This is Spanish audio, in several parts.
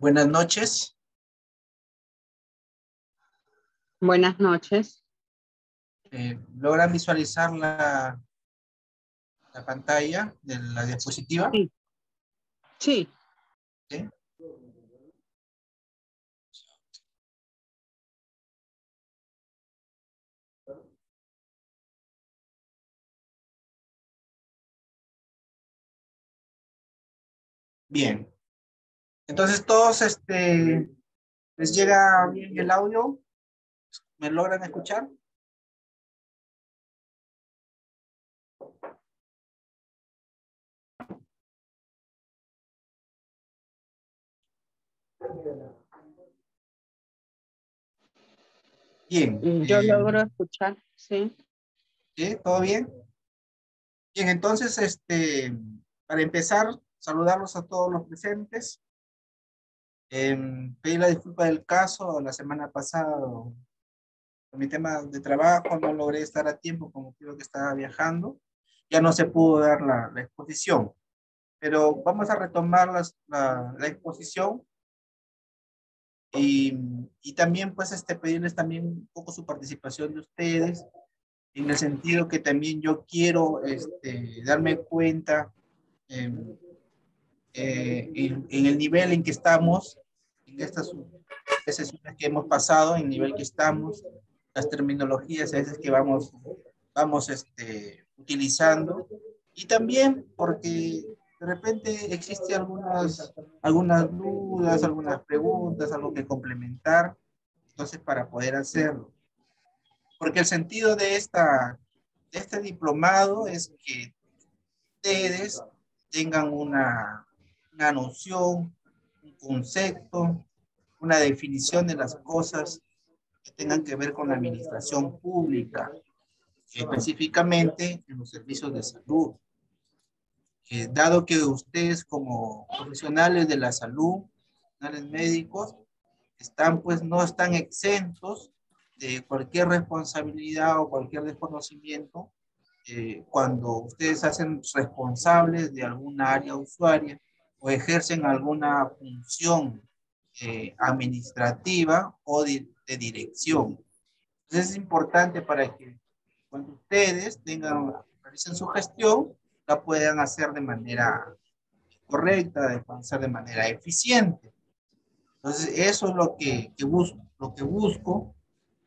Buenas noches. Buenas noches. ¿Logran visualizar la pantalla de la diapositiva? Sí. Sí. ¿Sí? Bien. Entonces todos les llega bien el audio. ¿Me logran escuchar? Bien. Yo logro escuchar, sí. ¿Sí? ¿Todo bien? Bien, entonces, para empezar, saludarlos a todos los presentes. Pedir la disculpa del caso. La semana pasada, por mi tema de trabajo, no logré estar a tiempo, como creo que estaba viajando. Ya no se pudo dar la exposición. Pero vamos a retomar la exposición y también pues pedirles también un poco su participación de ustedes, en el sentido que también yo quiero darme cuenta en el nivel en que estamos, en estas sesiones que hemos pasado, en el nivel que estamos, las terminologías a veces que vamos utilizando, y también porque de repente existen algunas dudas, algunas preguntas, algo que complementar, entonces para poder hacerlo. Porque el sentido de este diplomado es que ustedes tengan una noción, un concepto, una definición de las cosas que tengan que ver con la administración pública, específicamente en los servicios de salud. Dado que ustedes como profesionales de la salud, profesionales médicos, no están exentos de cualquier responsabilidad o cualquier desconocimiento cuando ustedes hacen responsables de alguna área usuaria o ejercen alguna función administrativa o de dirección. Entonces es importante para que cuando ustedes realicen su gestión, la puedan hacer de manera correcta, hacer de manera eficiente. Entonces eso es lo que busco,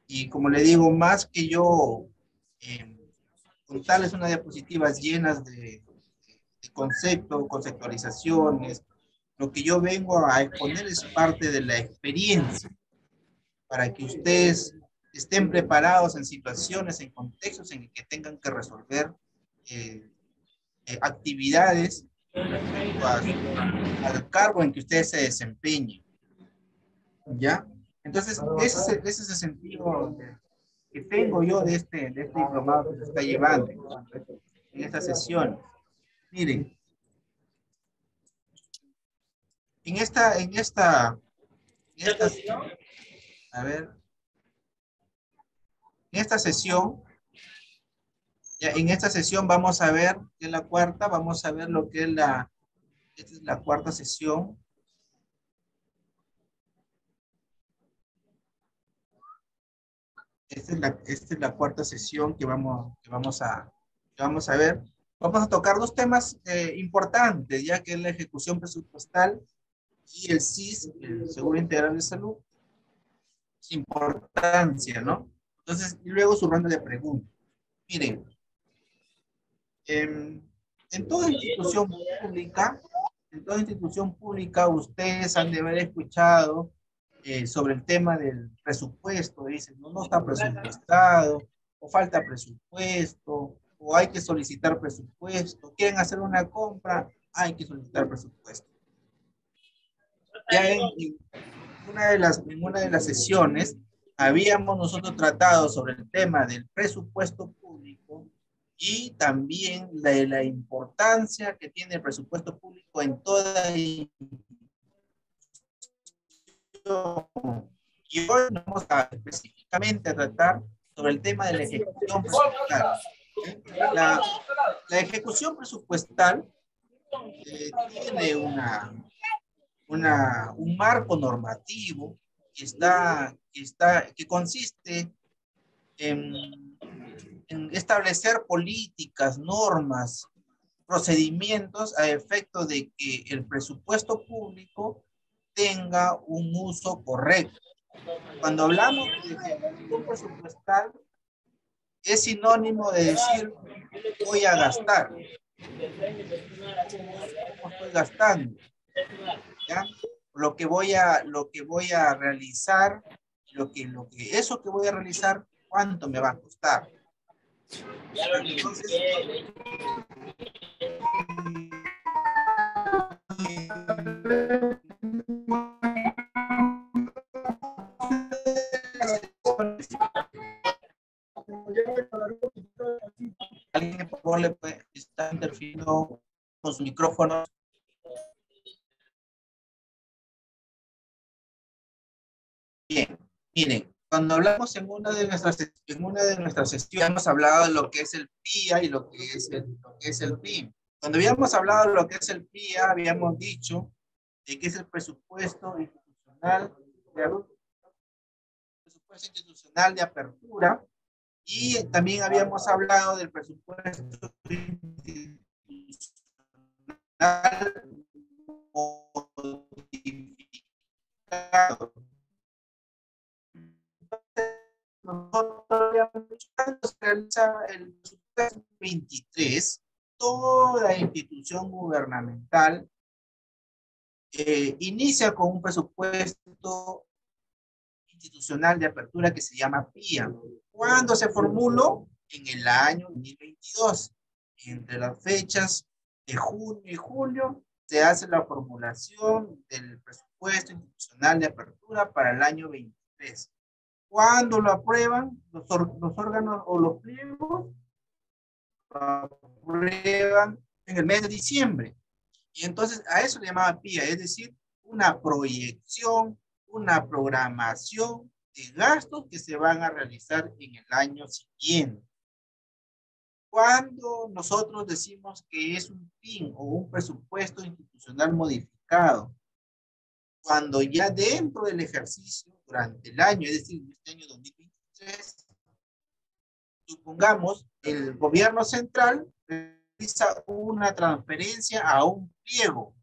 y como le digo, más que yo contarles unas diapositivas llenas de conceptos, conceptualizaciones, lo que yo vengo a exponer es parte de la experiencia, para que ustedes estén preparados en situaciones, en contextos en que tengan que resolver eh, actividades al cargo en que ustedes se desempeñen. ¿Ya? Entonces, ese es el sentido que tengo yo de este diplomado que se está llevando en esta sesión. Miren, en esta, a ver, en esta sesión, ya en esta sesión vamos a ver, que es la cuarta, vamos a ver lo que es esta es la cuarta sesión. Esta es la cuarta sesión que vamos a ver. Vamos a tocar dos temas importantes, ya que es la ejecución presupuestal y el SIS, el Seguro Integral de Salud. Su importancia, ¿no? Entonces, y luego su ronda de preguntas. Miren, en toda institución pública, ustedes han de haber escuchado sobre el tema del presupuesto. Dicen, no está presupuestado, o falta presupuesto, o hay que solicitar presupuesto. Quieren hacer una compra, hay que solicitar presupuesto. Ya en una de las sesiones habíamos nosotros tratado sobre el tema del presupuesto público y también la importancia que tiene el presupuesto público en toda institución. Y hoy vamos a específicamente a tratar sobre el tema de la ejecución presupuestal. La ejecución presupuestal tiene un marco normativo que consiste en establecer políticas, normas, procedimientos a efecto de que el presupuesto público tenga un uso correcto. Cuando hablamos de ejecución presupuestal, es sinónimo de decir voy a gastar. ¿Cómo estoy gastando? ¿Ya? Lo que voy a realizar, eso que voy a realizar, ¿cuánto me va a costar? Entonces, alguien por favor le puede estar interfiriendo con su micrófono. Bien, miren, cuando hablamos en una de nuestras sesiones, hemos hablado de lo que es el PIA y lo que es el PIM. Cuando habíamos hablado de lo que es el PIA, habíamos dicho de que es el presupuesto institucional de apertura, y también habíamos hablado del presupuesto institucional modificado. Nosotros habíamos dicho cuando se realiza el presupuesto 23, toda institución gubernamental inicia con un presupuesto institucional de apertura que se llama PIA. ¿Cuándo se formuló? En el año 2022. Entre las fechas de junio y julio se hace la formulación del presupuesto institucional de apertura para el año 23. ¿Cuándo lo aprueban los órganos o los pliegos? Lo aprueban en el mes de diciembre. Y entonces a eso le llamaba PIA, es decir, una proyección, una programación de gastos que se van a realizar en el año siguiente. Cuando nosotros decimos que es un PIN o un presupuesto institucional modificado, cuando ya dentro del ejercicio, durante el año, es decir, este año 2023, supongamos, el gobierno central realiza una transferencia a un pliego.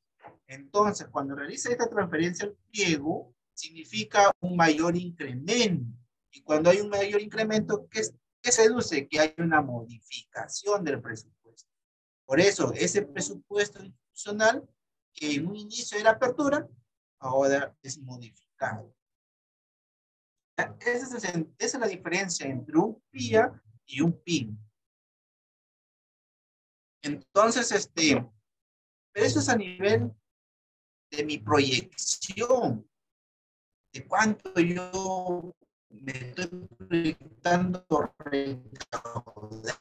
Entonces, cuando realiza esta transferencia al pliego, significa un mayor incremento. Y cuando hay un mayor incremento, ¿qué se deduce? Que hay una modificación del presupuesto. Por eso, ese presupuesto institucional, que en un inicio era apertura, ahora es modificado. Esa es la diferencia entre un PIA y un PIN. Entonces, pero eso es a nivel de mi proyección, de cuánto yo me estoy proyectando recaudar,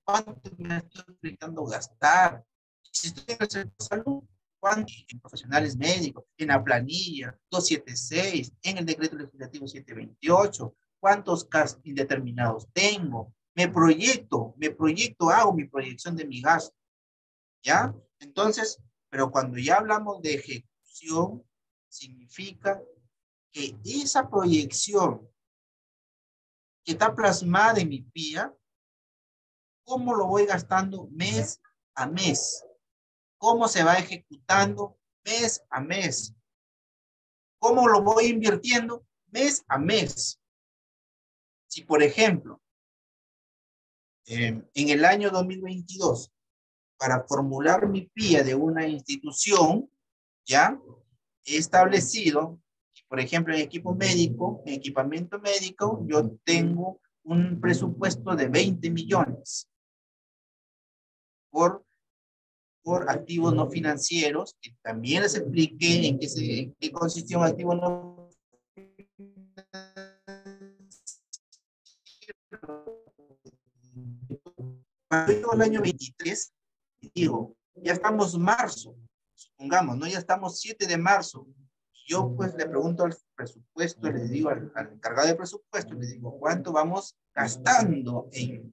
cuánto me estoy proyectando gastar. Si estoy en el sector de salud, ¿cuánto? En profesionales médicos, en la planilla 276, en el decreto legislativo 728, ¿cuántos casos indeterminados tengo? Me proyecto, hago mi proyección de mi gasto, ¿ya? Entonces, pero cuando ya hablamos de ejecución, significa que esa proyección que está plasmada en mi PIA, ¿cómo lo voy gastando mes a mes? ¿Cómo se va ejecutando mes a mes? ¿Cómo lo voy invirtiendo mes a mes? Si, por ejemplo, en el año 2022, para formular mi PIA de una institución, ¿ya? He establecido, por ejemplo, en equipamiento médico, yo tengo un presupuesto de 20 millones por activos no financieros, que también les expliqué en qué consistía un activo no Cuando llego al año 23, digo, ya estamos marzo, supongamos, ¿no? Ya estamos 7 de marzo. Yo pues le pregunto al presupuesto, le digo al encargado de presupuesto, le digo, ¿cuánto vamos gastando de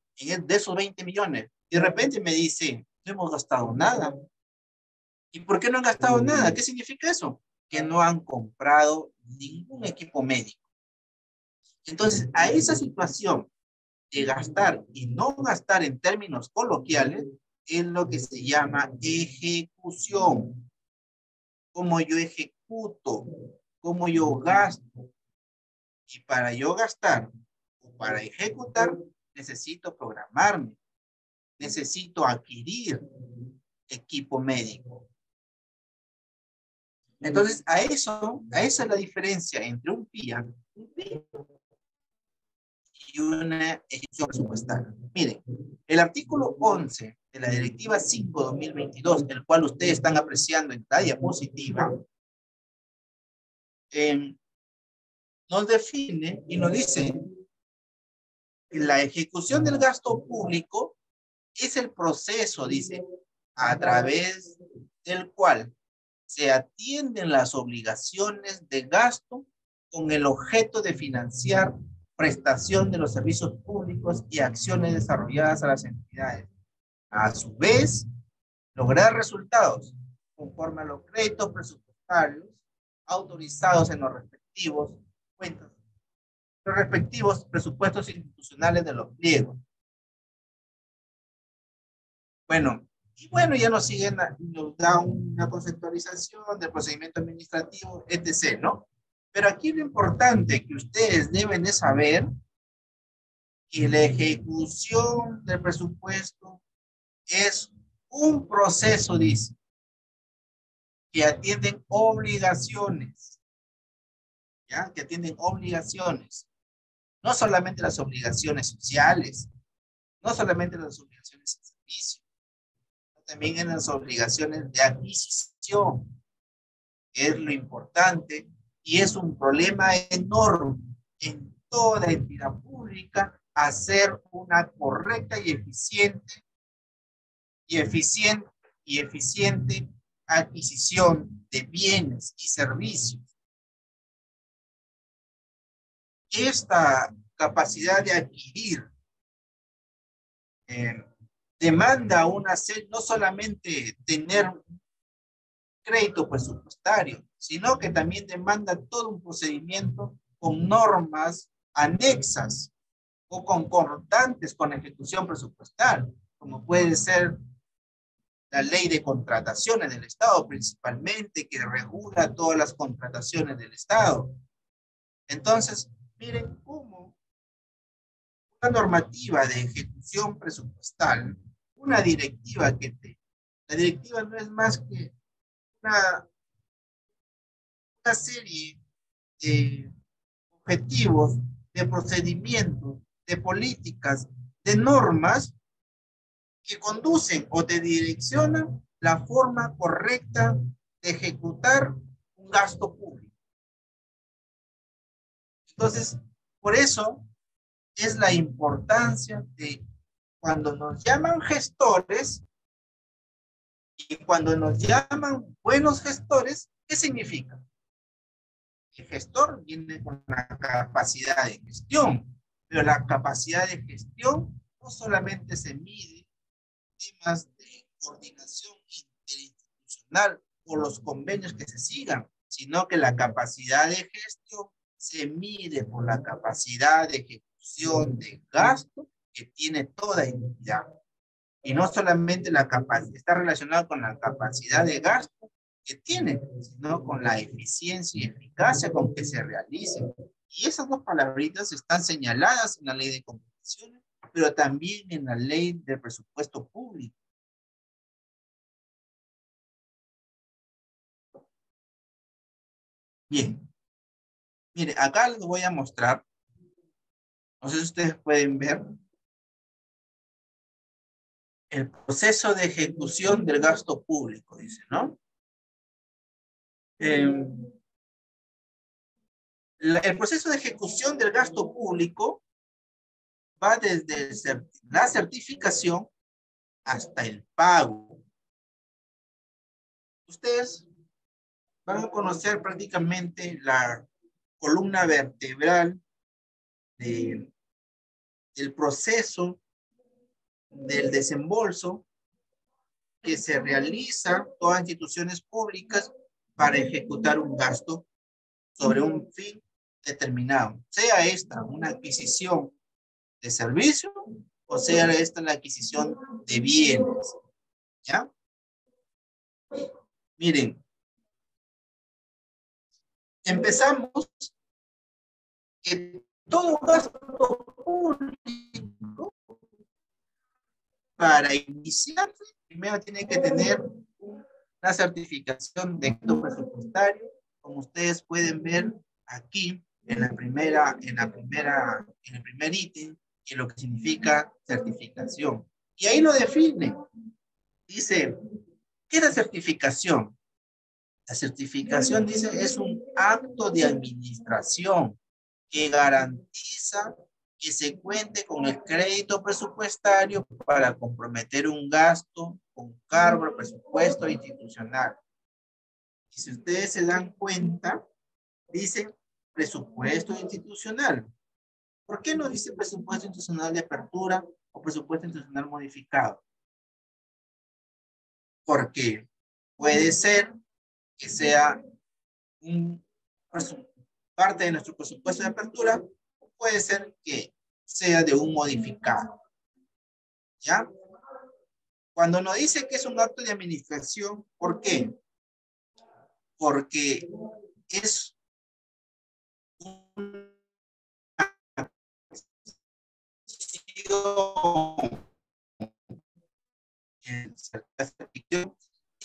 esos 20 millones? Y de repente me dice, no hemos gastado nada. ¿Y por qué no han gastado nada? ¿Qué significa eso? Que no han comprado ningún equipo médico. Entonces, a esa situación de gastar y no gastar en términos coloquiales es lo que se llama ejecución. Cómo yo ejecuto, cómo yo gasto. Y para yo gastar o para ejecutar, necesito programarme, necesito adquirir equipo médico. Entonces, a esa es la diferencia entre un PIA y una ejecución presupuestaria. Miren, el artículo 11 de la Directiva 5/2022, el cual ustedes están apreciando en la diapositiva, nos define y nos dice que la ejecución del gasto público es el proceso, dice, a través del cual se atienden las obligaciones de gasto con el objeto de financiar prestación de los servicios públicos y acciones desarrolladas a las entidades. A su vez, lograr resultados conforme a los créditos presupuestarios autorizados en los respectivos cuentas, los respectivos presupuestos institucionales de los pliegos. Bueno, y bueno, ya nos siguen, nos da una conceptualización del procedimiento administrativo, etc., ¿no? Pero aquí lo importante que ustedes deben de saber que la ejecución del presupuesto es un proceso, dice, que atienden obligaciones, ¿ya? Que atienden obligaciones. No solamente las obligaciones sociales, no solamente las obligaciones de servicio, también en las obligaciones de adquisición, que es lo importante, y es un problema enorme en toda entidad pública hacer una correcta y eficiente adquisición de bienes y servicios. Esta capacidad de adquirir demanda no solamente tener crédito presupuestario, sino que también demanda todo un procedimiento con normas anexas o concordantes con la ejecución presupuestal, como puede ser la ley de contrataciones del Estado, principalmente, que regula todas las contrataciones del Estado. Entonces, miren cómo una normativa de ejecución presupuestal, una directiva la directiva no es más que una serie de objetivos, de procedimientos, de políticas, de normas que conducen o te direccionan la forma correcta de ejecutar un gasto público. Entonces, por eso es la importancia de cuando nos llaman gestores y cuando nos llaman buenos gestores, ¿qué significa? El gestor viene con la capacidad de gestión, pero la capacidad de gestión no solamente se mide en temas de coordinación interinstitucional o los convenios que se sigan, sino que la capacidad de gestión se mide por la capacidad de ejecución de gasto que tiene toda entidad. Y no solamente la capacidad, está relacionado con la capacidad de gasto que tiene, sino con la eficiencia y eficacia con que se realice. Y esas dos palabritas están señaladas en la ley de competiciones, pero también en la ley de presupuesto público. Bien, mire, acá les voy a mostrar, no sé si ustedes pueden ver, el proceso de ejecución del gasto público, dice, ¿no? El proceso de ejecución del gasto público va desde la certificación hasta el pago. Ustedes van a conocer prácticamente la columna vertebral del proceso del desembolso que se realiza todas instituciones públicas para ejecutar un gasto sobre un fin determinado. Sea esta una adquisición de servicio o sea esta la adquisición de bienes. ¿Ya? Miren, empezamos que todo gasto público para iniciar primero tiene que tener una certificación de gasto presupuestario, como ustedes pueden ver aquí en el primer ítem, y lo que significa certificación. Y ahí lo define. Dice, ¿qué es la certificación? La certificación, dice, es un acto de administración que garantiza que se cuente con el crédito presupuestario para comprometer un gasto con cargo al presupuesto institucional. Y si ustedes se dan cuenta, dice presupuesto institucional. ¿Por qué no dice presupuesto institucional de apertura o presupuesto institucional modificado? Porque puede ser que sea parte de nuestro presupuesto de apertura, o puede ser que sea de un modificado. ¿Ya? Cuando nos dice que es un acto de administración, ¿por qué? Porque es una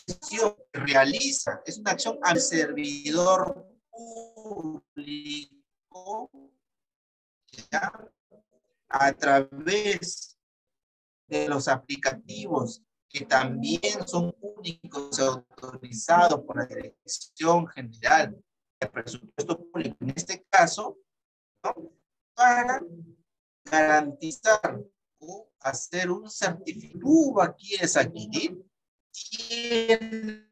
acción que realiza, es una acción al servidor público, ¿ya? A través de los aplicativos que también son únicos y autorizados por la Dirección General de Presupuesto Público, en este caso, ¿no? Para garantizar o hacer un certificado. Tú quieres adquirir, tiene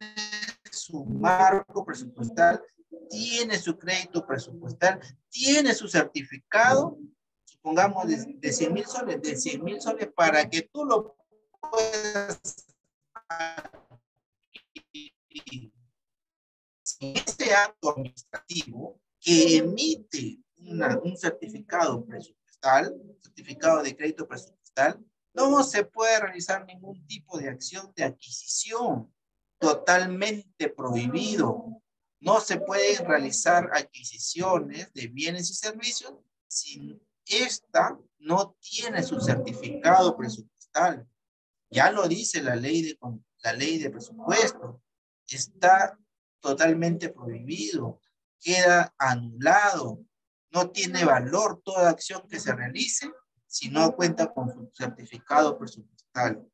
su marco presupuestal, tiene su crédito presupuestal, tiene su certificado, supongamos de 100,000 soles, de 100,000 soles para que tú lo puedas adquirir. Este acto administrativo que emite un certificado presupuestal, certificado de crédito presupuestal, no se puede realizar ningún tipo de acción de adquisición, totalmente prohibido. No se pueden realizar adquisiciones de bienes y servicios si esta no tiene su certificado presupuestal. Ya lo dice la ley de presupuesto. Está totalmente prohibido, queda anulado, no tiene valor toda acción que se realice si no cuenta con su certificado presupuestal.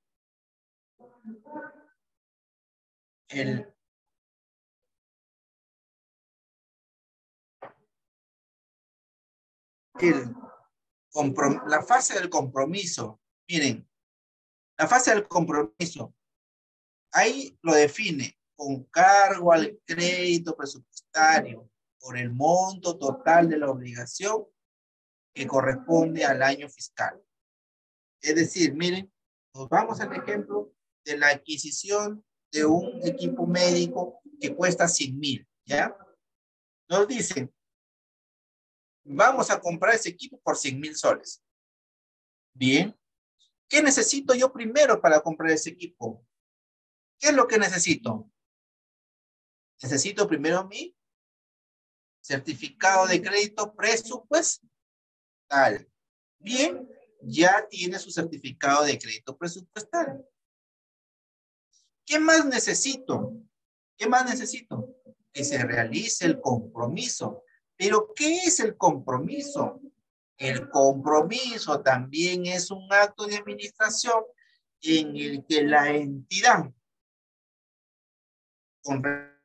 La fase del compromiso, miren, la fase del compromiso, ahí lo define, con cargo al crédito presupuestario por el monto total de la obligación que corresponde al año fiscal. Es decir, miren, nos vamos al ejemplo de la adquisición de un equipo médico que cuesta 100,000, ¿ya? Nos dicen, vamos a comprar ese equipo por 100,000 soles. Bien, ¿qué necesito yo primero para comprar ese equipo? ¿Qué es lo que necesito? Necesito primero mi certificado de crédito presupuestal. Bien, ya tiene su certificado de crédito presupuestal. ¿Qué más necesito? ¿Qué más necesito? Que se realice el compromiso. ¿Pero qué es el compromiso? El compromiso también es un acto de administración en el que la entidad, con relación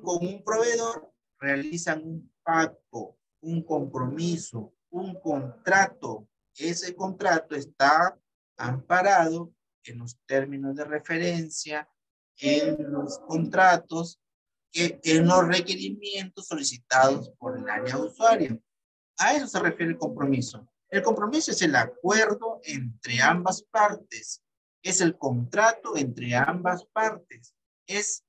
con un proveedor, realizan un pacto, un compromiso, un contrato. Ese contrato está amparado en los términos de referencia, en los contratos, en los requerimientos solicitados por el área usuaria. A eso se refiere el compromiso. El compromiso es el acuerdo entre ambas partes es el contrato entre ambas partes. Es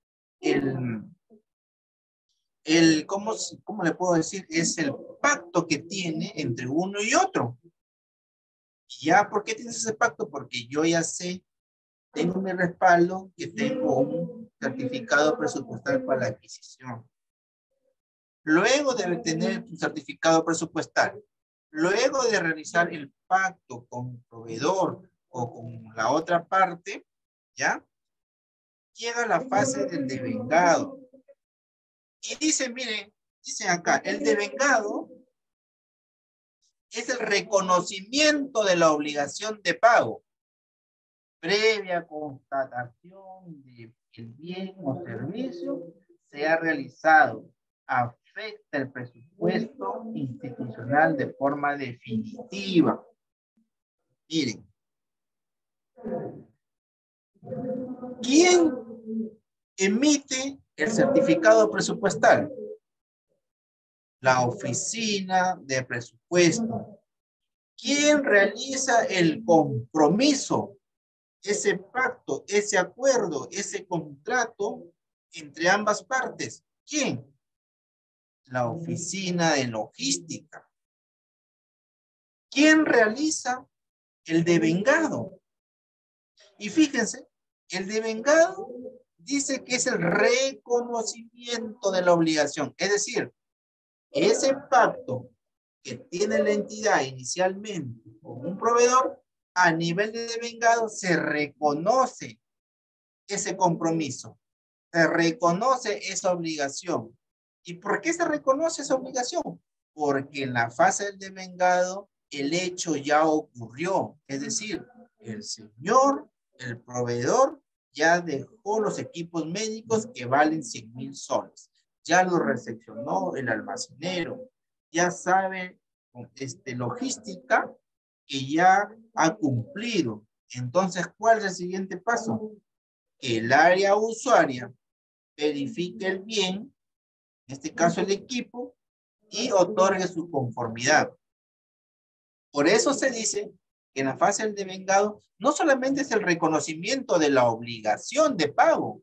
¿cómo le puedo decir? Es el pacto que tiene entre uno y otro. ¿Ya? ¿Por qué tienes ese pacto? Porque yo ya sé, tengo mi respaldo, que tengo un certificado presupuestal para la adquisición. Luego de tener tu certificado presupuestal, luego de realizar el pacto con el proveedor o con la otra parte, ¿ya? Llega la fase del devengado. Y dice, miren, dice acá, el devengado es el reconocimiento de la obligación de pago, previa constatación de que el bien o servicio se ha realizado, afecta el presupuesto institucional de forma definitiva. Miren, ¿quién emite el certificado presupuestal? La oficina de presupuesto. ¿Quién realiza el compromiso? Ese pacto, ese acuerdo, ese contrato entre ambas partes. ¿Quién? La oficina de logística. ¿Quién realiza el devengado? Y fíjense, el devengado dice que es el reconocimiento de la obligación. Es decir, ese pacto que tiene la entidad inicialmente con un proveedor, a nivel de devengado se reconoce ese compromiso, se reconoce esa obligación. ¿Y por qué se reconoce esa obligación? Porque en la fase del devengado el hecho ya ocurrió. Es decir, el señor, el proveedor, ya dejó los equipos médicos que valen 100,000 soles. Ya los recepcionó el almacenero. Ya sabe, logística, que ya ha cumplido. Entonces, ¿cuál es el siguiente paso? Que el área usuaria verifique el bien, en este caso el equipo, y otorgue su conformidad. Por eso se dice que en la fase del devengado no solamente es el reconocimiento de la obligación de pago,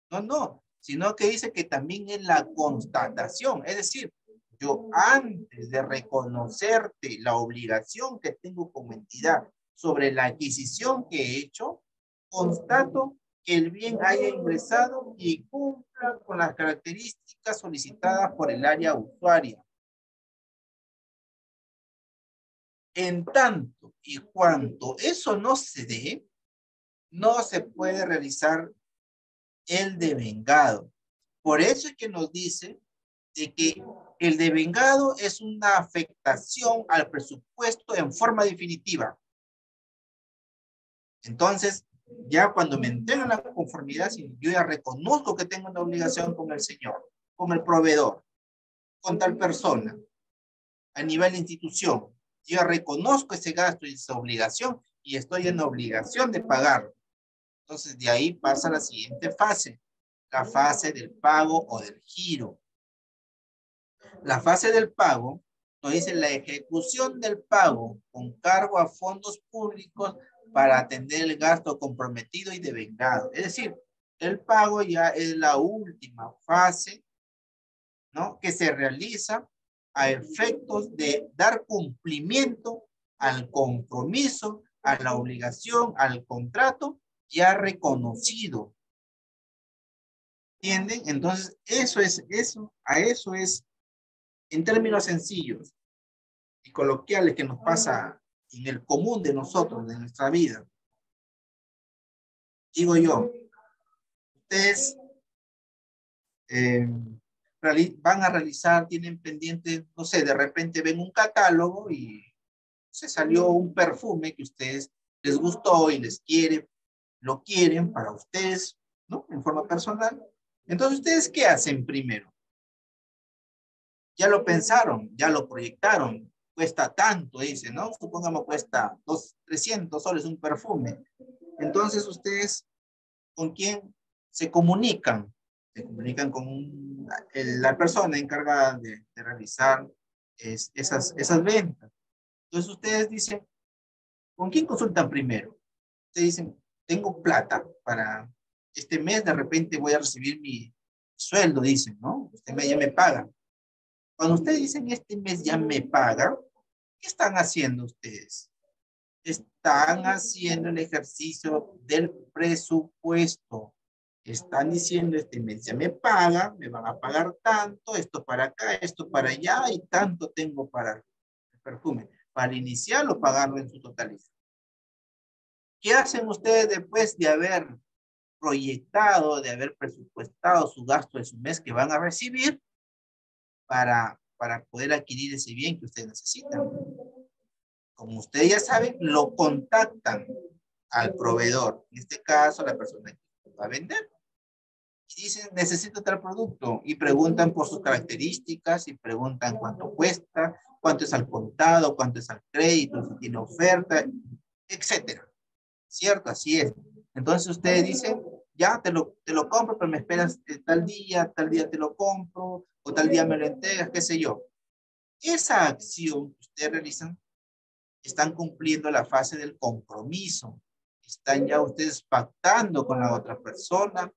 no, sino que dice que también es la constatación, es decir, yo antes de reconocerte la obligación que tengo como entidad sobre la adquisición que he hecho, constato que el bien haya ingresado y cumpla con las características solicitadas por el área usuaria. En tanto y cuanto eso no se dé, no se puede realizar el devengado. Por eso es que nos dice de que el devengado es una afectación al presupuesto en forma definitiva. Entonces, ya cuando me entregan la conformidad, si yo ya reconozco que tengo una obligación con el señor, con el proveedor, con tal persona, a nivel de institución, yo ya reconozco ese gasto y esa obligación y estoy en obligación de pagarlo. Entonces, de ahí pasa la siguiente fase, la fase del pago o del giro. La fase del pago nos dice la ejecución del pago con cargo a fondos públicos para atender el gasto comprometido y devengado. Es decir, el pago ya es la última fase, ¿no? Que se realiza a efectos de dar cumplimiento al compromiso, a la obligación, al contrato ya reconocido. ¿Entienden? Entonces, a eso es, en términos sencillos y coloquiales que nos pasa en el común de nosotros, de nuestra vida. Digo yo, ustedes van a realizar, tienen pendientes, no sé, de repente ven un catálogo y se salió un perfume que ustedes les gustó y les quiere, lo quieren para ustedes, ¿no? En forma personal. Entonces, ¿ustedes qué hacen primero? Ya lo pensaron, ya lo proyectaron, cuesta tanto, dice, ¿no? Supongamos cuesta 300 soles un perfume. Entonces, ustedes, ¿con quién se comunican? Se comunican con la persona encargada de realizar esas ventas. Entonces, ustedes dicen, ¿con quién consultan primero? Ustedes dicen, tengo plata para este mes, de repente voy a recibir mi sueldo, dicen, ¿no? Este mes ya me pagan. Cuando ustedes dicen este mes ya me pagan, ¿qué están haciendo ustedes? Están haciendo el ejercicio del presupuesto. Están diciendo este mes ya me pagan, me van a pagar tanto, esto para acá, esto para allá y tanto tengo para el perfume. Para iniciarlo, pagarlo en su totalidad. ¿Qué hacen ustedes después de haber proyectado, de haber presupuestado su gasto de su mes que van a recibir para poder adquirir ese bien que ustedes necesitan? Como ustedes ya saben, lo contactan al proveedor, en este caso la persona que va a vender, y dicen necesito tal producto y preguntan por sus características y preguntan cuánto cuesta, cuánto es al contado, cuánto es al crédito, si tiene oferta, etcétera. ¿Cierto? Así es. Entonces ustedes dicen, ya te lo compro, pero me esperas tal día te lo compro, o tal día me lo entregas, qué sé yo. Esa acción que ustedes realizan, están cumpliendo la fase del compromiso. Están ya ustedes pactando con la otra persona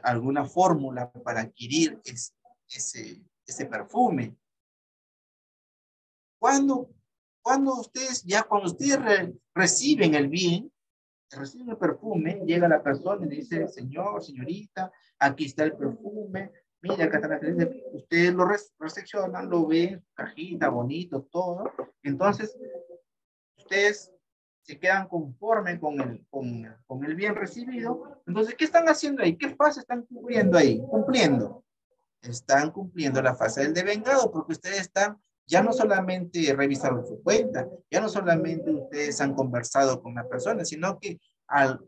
alguna fórmula para adquirir ese perfume. Cuando cuando ustedes reciben el bien, reciben el perfume, llega la persona y dice, señor, señorita, aquí está el perfume, mira, acá está la creencia. Ustedes lo recepcionan, lo ven, cajita, bonito, todo. Entonces, ustedes se quedan conformes con el bien recibido. Entonces, ¿qué están haciendo ahí? ¿Qué fase están cumpliendo ahí? Cumpliendo. Están cumpliendo la fase del devengado, porque ustedes están, ya no solamente revisaron su cuenta, ya no solamente ustedes han conversado con la persona, sino que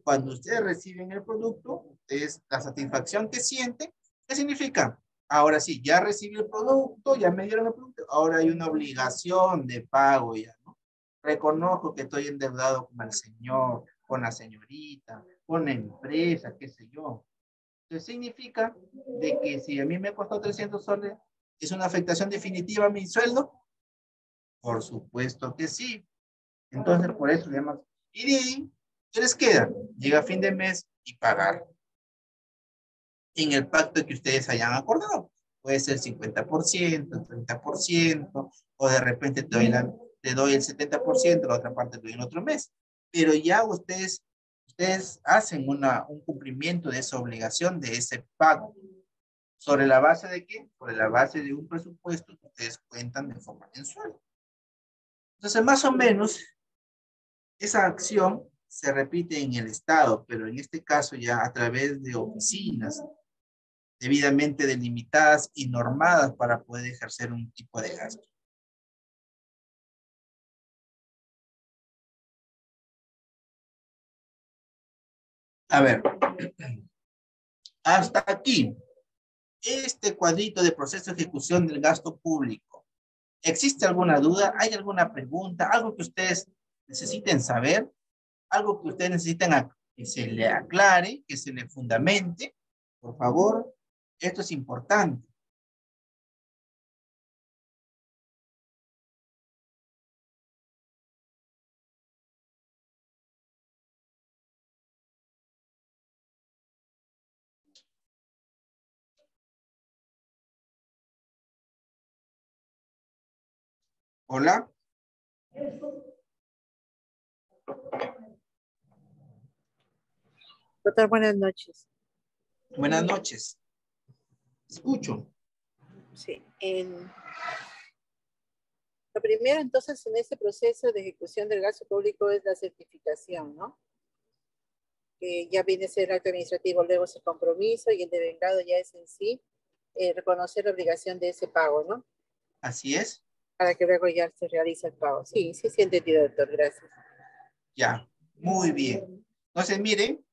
cuando ustedes reciben el producto, es la satisfacción que sienten. ¿Qué significa? Ahora sí, ya recibí el producto, ya me dieron el producto, ahora hay una obligación de pago ya, ¿no? Reconozco que estoy endeudado con el señor, con la señorita, con la empresa, qué sé yo. Entonces significa de que si a mí me costó 300 soles, ¿es una afectación definitiva a mi sueldo? Por supuesto que sí. Entonces, por eso, además, y de ahí, ¿qué les queda? Llega a fin de mes y pagar en el pacto que ustedes hayan acordado. Puede ser 50%, 30%, o de repente te doy el 70%, la otra parte te doy en otro mes. Pero ya ustedes hacen un cumplimiento de esa obligación, de ese pago. ¿Sobre la base de qué? Sobre la base de un presupuesto que ustedes cuentan de forma mensual. Entonces, más o menos, esa acción se repite en el Estado, pero en este caso ya a través de oficinas debidamente delimitadas y normadas para poder ejercer un tipo de gasto. A ver, hasta aquí, este cuadrito de proceso de ejecución del gasto público. ¿Existe alguna duda? ¿Hay alguna pregunta? ¿Algo que ustedes necesiten saber? ¿Algo que ustedes necesiten que se le aclare, que se le fundamente? Por favor, esto es importante. Hola. Doctor, buenas noches. Buenas noches. Escucho. Sí, lo primero entonces en este proceso de ejecución del gasto público es la certificación, ¿no? Que ya viene a ser el acto administrativo, luego es el compromiso y el devengado ya es en sí reconocer la obligación de ese pago, ¿no? Así es. Para que luego ya se realice el pago. Sí, sí, sí, entendido, doctor, gracias. Ya, muy bien. Entonces, miren,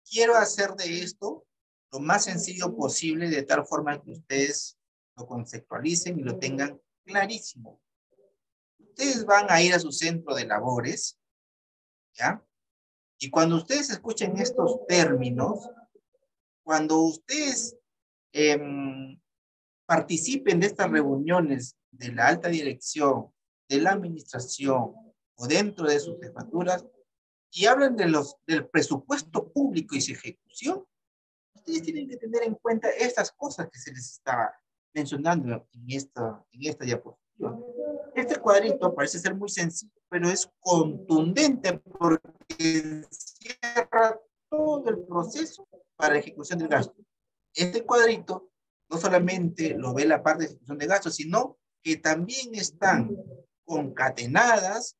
quiero hacer de esto lo más sencillo posible, de tal forma que ustedes lo conceptualicen y lo tengan clarísimo. Ustedes van a ir a su centro de labores, ¿ya? Y cuando ustedes escuchen estos términos, cuando ustedes participen de estas reuniones de la alta dirección, de la administración o dentro de sus jefaturas, y hablan del presupuesto público y su ejecución, ustedes tienen que tener en cuenta estas cosas que se les está mencionando en esta diapositiva. Este cuadrito parece ser muy sencillo, pero es contundente porque cierra todo el proceso para la ejecución del gasto. Este cuadrito no solamente lo ve la parte de ejecución de gastos, sino que también están concatenadas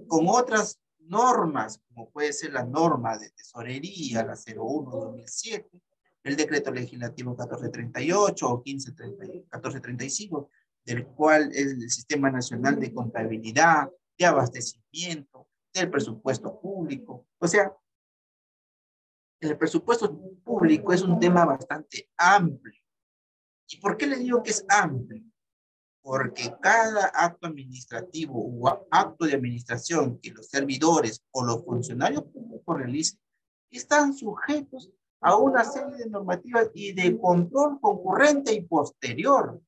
con otras normas, como puede ser la norma de tesorería, la 01/2007, el decreto legislativo 1438 o 1435, del cual es el Sistema Nacional de Contabilidad, de Abastecimiento, del presupuesto público. O sea, el presupuesto público es un tema bastante amplio. ¿Y por qué le digo que es amplio? Porque cada acto administrativo o acto de administración que los servidores o los funcionarios públicos realicen están sujetos a una serie de normativas y de control concurrente y posterior.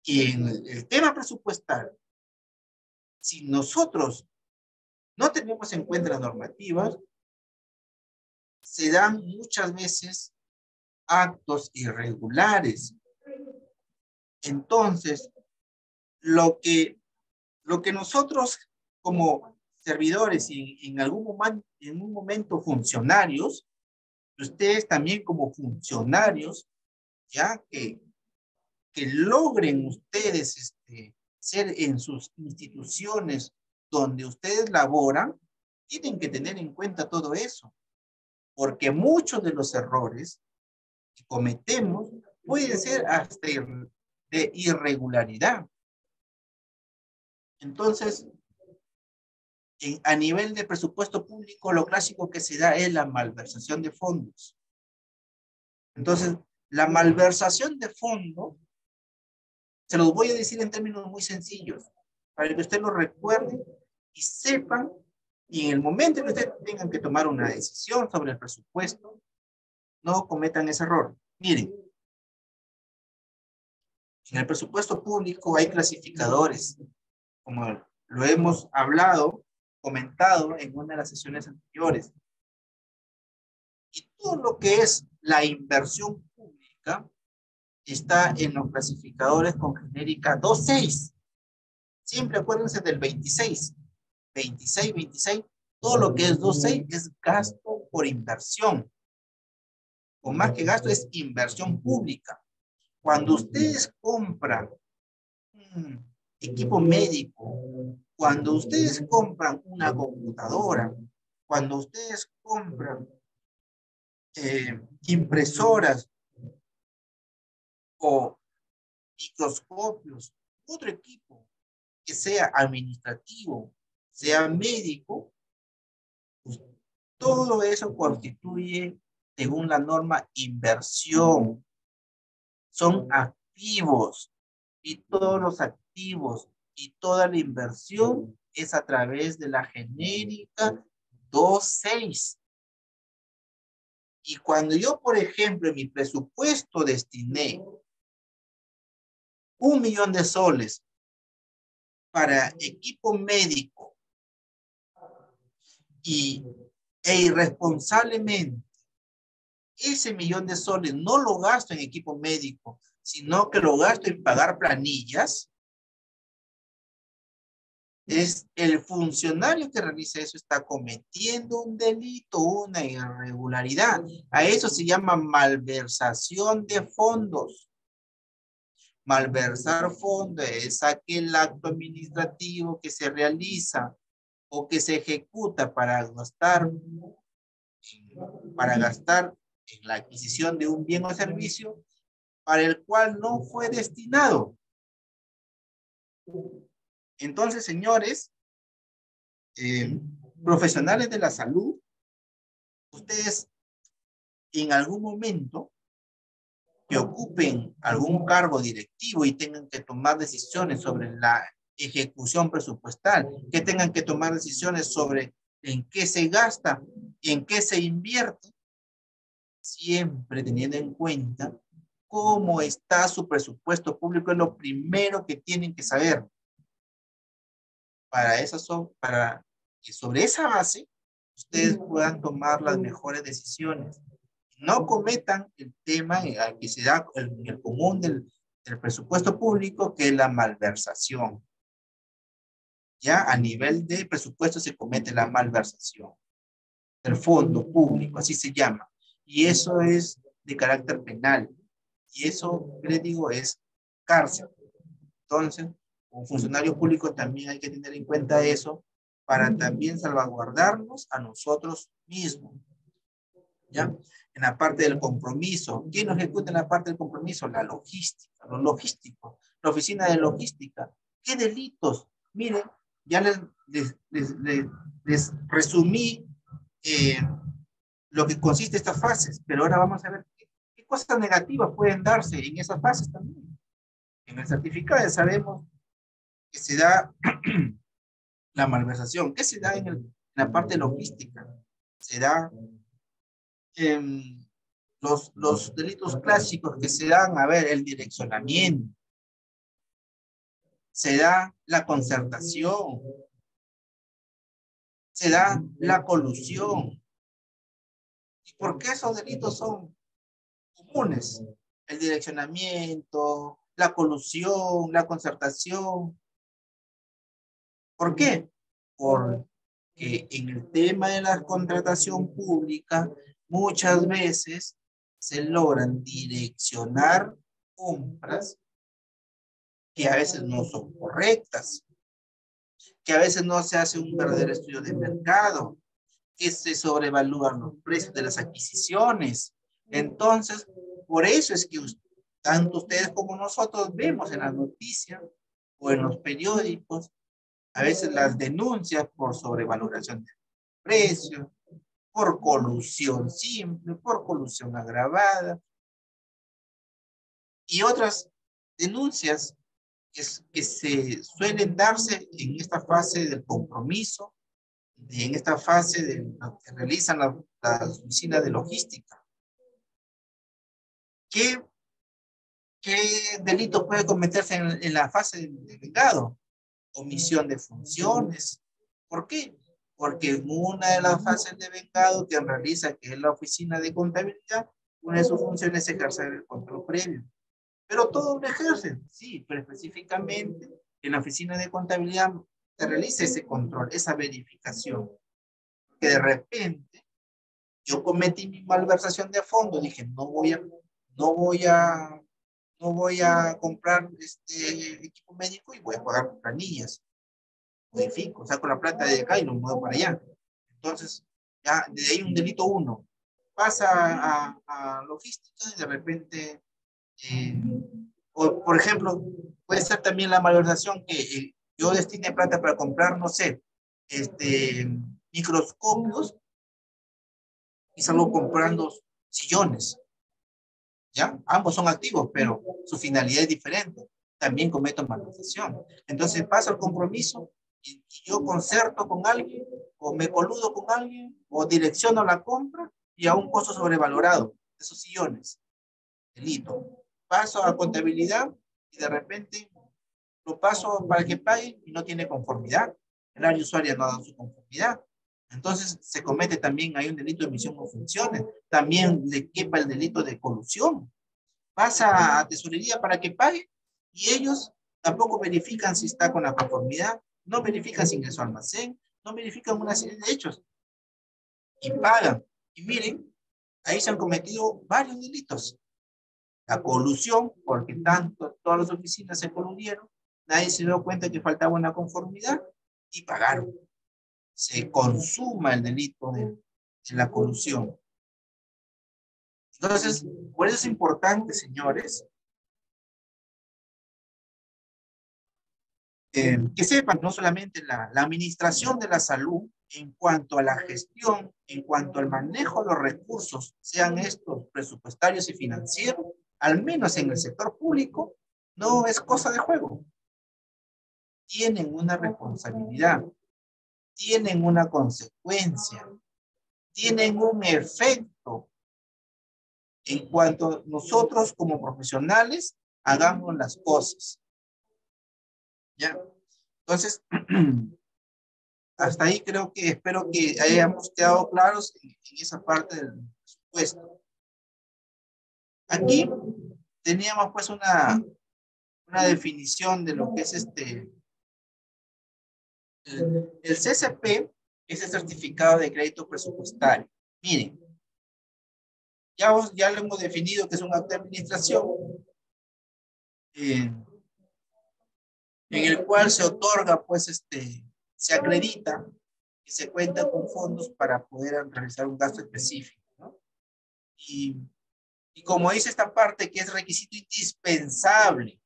Y en el tema presupuestal, si nosotros no tenemos en cuenta las normativas, se dan muchas veces actos irregulares. Entonces, lo que nosotros como servidores y en un momento funcionarios, ustedes también como funcionarios, ya que logren ustedes ser en sus instituciones donde ustedes laboran, tienen que tener en cuenta todo eso, porque muchos de los errores que cometemos pueden ser hasta de irregularidad. Entonces, a nivel de presupuesto público, lo clásico que se da es la malversación de fondos. Entonces, la malversación de fondos, se los voy a decir en términos muy sencillos, para que ustedes lo recuerden y sepan, y en el momento en que ustedes tengan que tomar una decisión sobre el presupuesto, no cometan ese error. Miren, en el presupuesto público hay clasificadores, como lo hemos hablado, comentado en una de las sesiones anteriores. Y todo lo que es la inversión pública está en los clasificadores con genérica 2.6. Siempre acuérdense del 26. 26, 26. Todo lo que es 2.6 es gasto por inversión. O más que gasto es inversión pública. Cuando ustedes compran equipo médico, cuando ustedes compran una computadora, cuando ustedes compran impresoras o microscopios, otro equipo que sea administrativo, sea médico, pues todo eso constituye, según la norma, inversión. Son activos y todos los activos y toda la inversión es a través de la genérica 2.6. Y cuando yo, por ejemplo, en mi presupuesto destiné 1 millón de soles para equipo médico e irresponsablemente ese 1 millón de soles no lo gasto en equipo médico, sino que lo gasto en pagar planillas, es el funcionario que realiza eso está cometiendo un delito, una irregularidad. A eso se llama malversación de fondos. Malversar fondos es aquel acto administrativo que se realiza o que se ejecuta para gastar en la adquisición de un bien o servicio para el cual no fue destinado. Entonces, señores, profesionales de la salud, ustedes en algún momento que ocupen algún cargo directivo y tengan que tomar decisiones sobre la ejecución presupuestal, que tengan que tomar decisiones sobre en qué se gasta y en qué se invierte, siempre teniendo en cuenta cómo está su presupuesto público, es lo primero que tienen que saber. Para que sobre esa base ustedes puedan tomar las mejores decisiones. No cometan el tema al que se da el común del presupuesto público, que es la malversación. Ya a nivel de presupuesto se comete la malversación del fondo público, así se llama. Y eso es de carácter penal. Y eso, les digo, es cárcel. Entonces, como funcionario público también hay que tener en cuenta eso para también salvaguardarnos a nosotros mismos. ¿Ya? En la parte del compromiso. ¿Quién nos ejecuta en la parte del compromiso? La logística, los logísticos, la oficina de logística. ¿Qué delitos? Miren, ya les resumí lo que consiste estas fases, pero ahora vamos a ver qué cosas negativas pueden darse en esas fases también. En el certificado ya sabemos que se da la malversación. ¿Qué se da en la parte logística? Se da los delitos clásicos que se dan, a ver, el direccionamiento, se da la concertación, se da la colusión. ¿Y por qué esos delitos son comunes? El direccionamiento, la colusión, la concertación. ¿Por qué? Porque en el tema de la contratación pública, muchas veces se logran direccionar compras que a veces no son correctas, que a veces no se hace un verdadero estudio de mercado, que se sobrevalúan los precios de las adquisiciones. Entonces, por eso es que tanto ustedes como nosotros vemos en las noticias o en los periódicos a veces las denuncias por sobrevaloración de precios, por colusión simple, por colusión agravada y otras denuncias que se suelen darse en esta fase del compromiso, en esta fase de que realizan las oficinas de logística. ¿Qué delito puede cometerse en la fase del vengado? Omisión de funciones. ¿Por qué? Porque en una de las fases de vengado que realiza, que es la oficina de contabilidad, una de sus funciones es ejercer el control previo. Pero todo lo ejercen, sí, pero específicamente en la oficina de contabilidad se realiza ese control, esa verificación. Que de repente yo cometí mi malversación de fondo, dije, no voy a comprar equipo médico y voy a pagar por planillas. Modifico, saco la plata de acá y lo muevo para allá. Entonces, ya de ahí un delito uno. Pasa a logística y de repente, o por ejemplo, puede ser también la malversación que yo destine plata para comprar, no sé, microscopios y salgo comprando sillones. ¿Ya? Ambos son activos, pero su finalidad es diferente. También cometo malversación. Entonces paso el compromiso y yo concerto con alguien, o me coludo con alguien, o direcciono la compra y a un costo sobrevalorado de esos sillones. Delito. Paso a contabilidad y de repente lo paso para que pague y no tiene conformidad. El área usuaria no ha dado su conformidad. Entonces se comete también, hay un delito de emisión o funciones. También le quepa el delito de colusión. Pasa a tesorería para que pague y ellos tampoco verifican si está con la conformidad, no verifican si ingresó al almacén, no verifican una serie de hechos y pagan. Y miren, ahí se han cometido varios delitos. La colusión, porque tanto todas las oficinas se coludieron, nadie se dio cuenta que faltaba una conformidad y pagaron. Se consuma el delito de la colusión. Entonces, por eso es importante, señores, que sepan no solamente la administración de la salud en cuanto a la gestión, en cuanto al manejo de los recursos, sean estos presupuestarios y financieros, al menos en el sector público, no es cosa de juego. Tienen una responsabilidad, tienen una consecuencia, tienen un efecto en cuanto nosotros como profesionales hagamos las cosas. ¿Ya? Entonces, Hasta ahí creo que, espero que hayamos quedado claros en esa parte del presupuesto. Aquí teníamos pues una definición de lo que es el CCP, es el certificado de crédito presupuestario. Miren, ya lo hemos definido que es un acto de administración en el cual se otorga, pues, se acredita y se cuenta con fondos para poder realizar un gasto específico, ¿no? Y como dice esta parte, que es requisito indispensable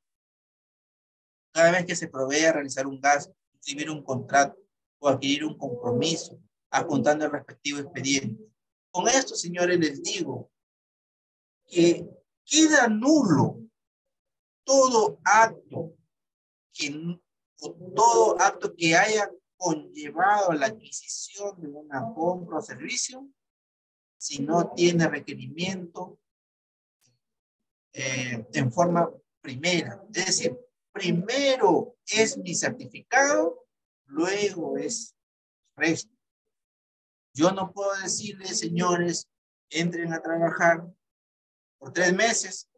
cada vez que se provee a realizar un gasto, escribir un contrato o adquirir un compromiso, apuntando el respectivo expediente. Con esto, señores, les digo que queda nulo todo acto que haya conllevado la adquisición de una compra o servicio si no tiene requerimiento en forma primera. Es decir, primero es mi certificado, luego es resto. Yo no puedo decirles, señores, entren a trabajar por 3 meses,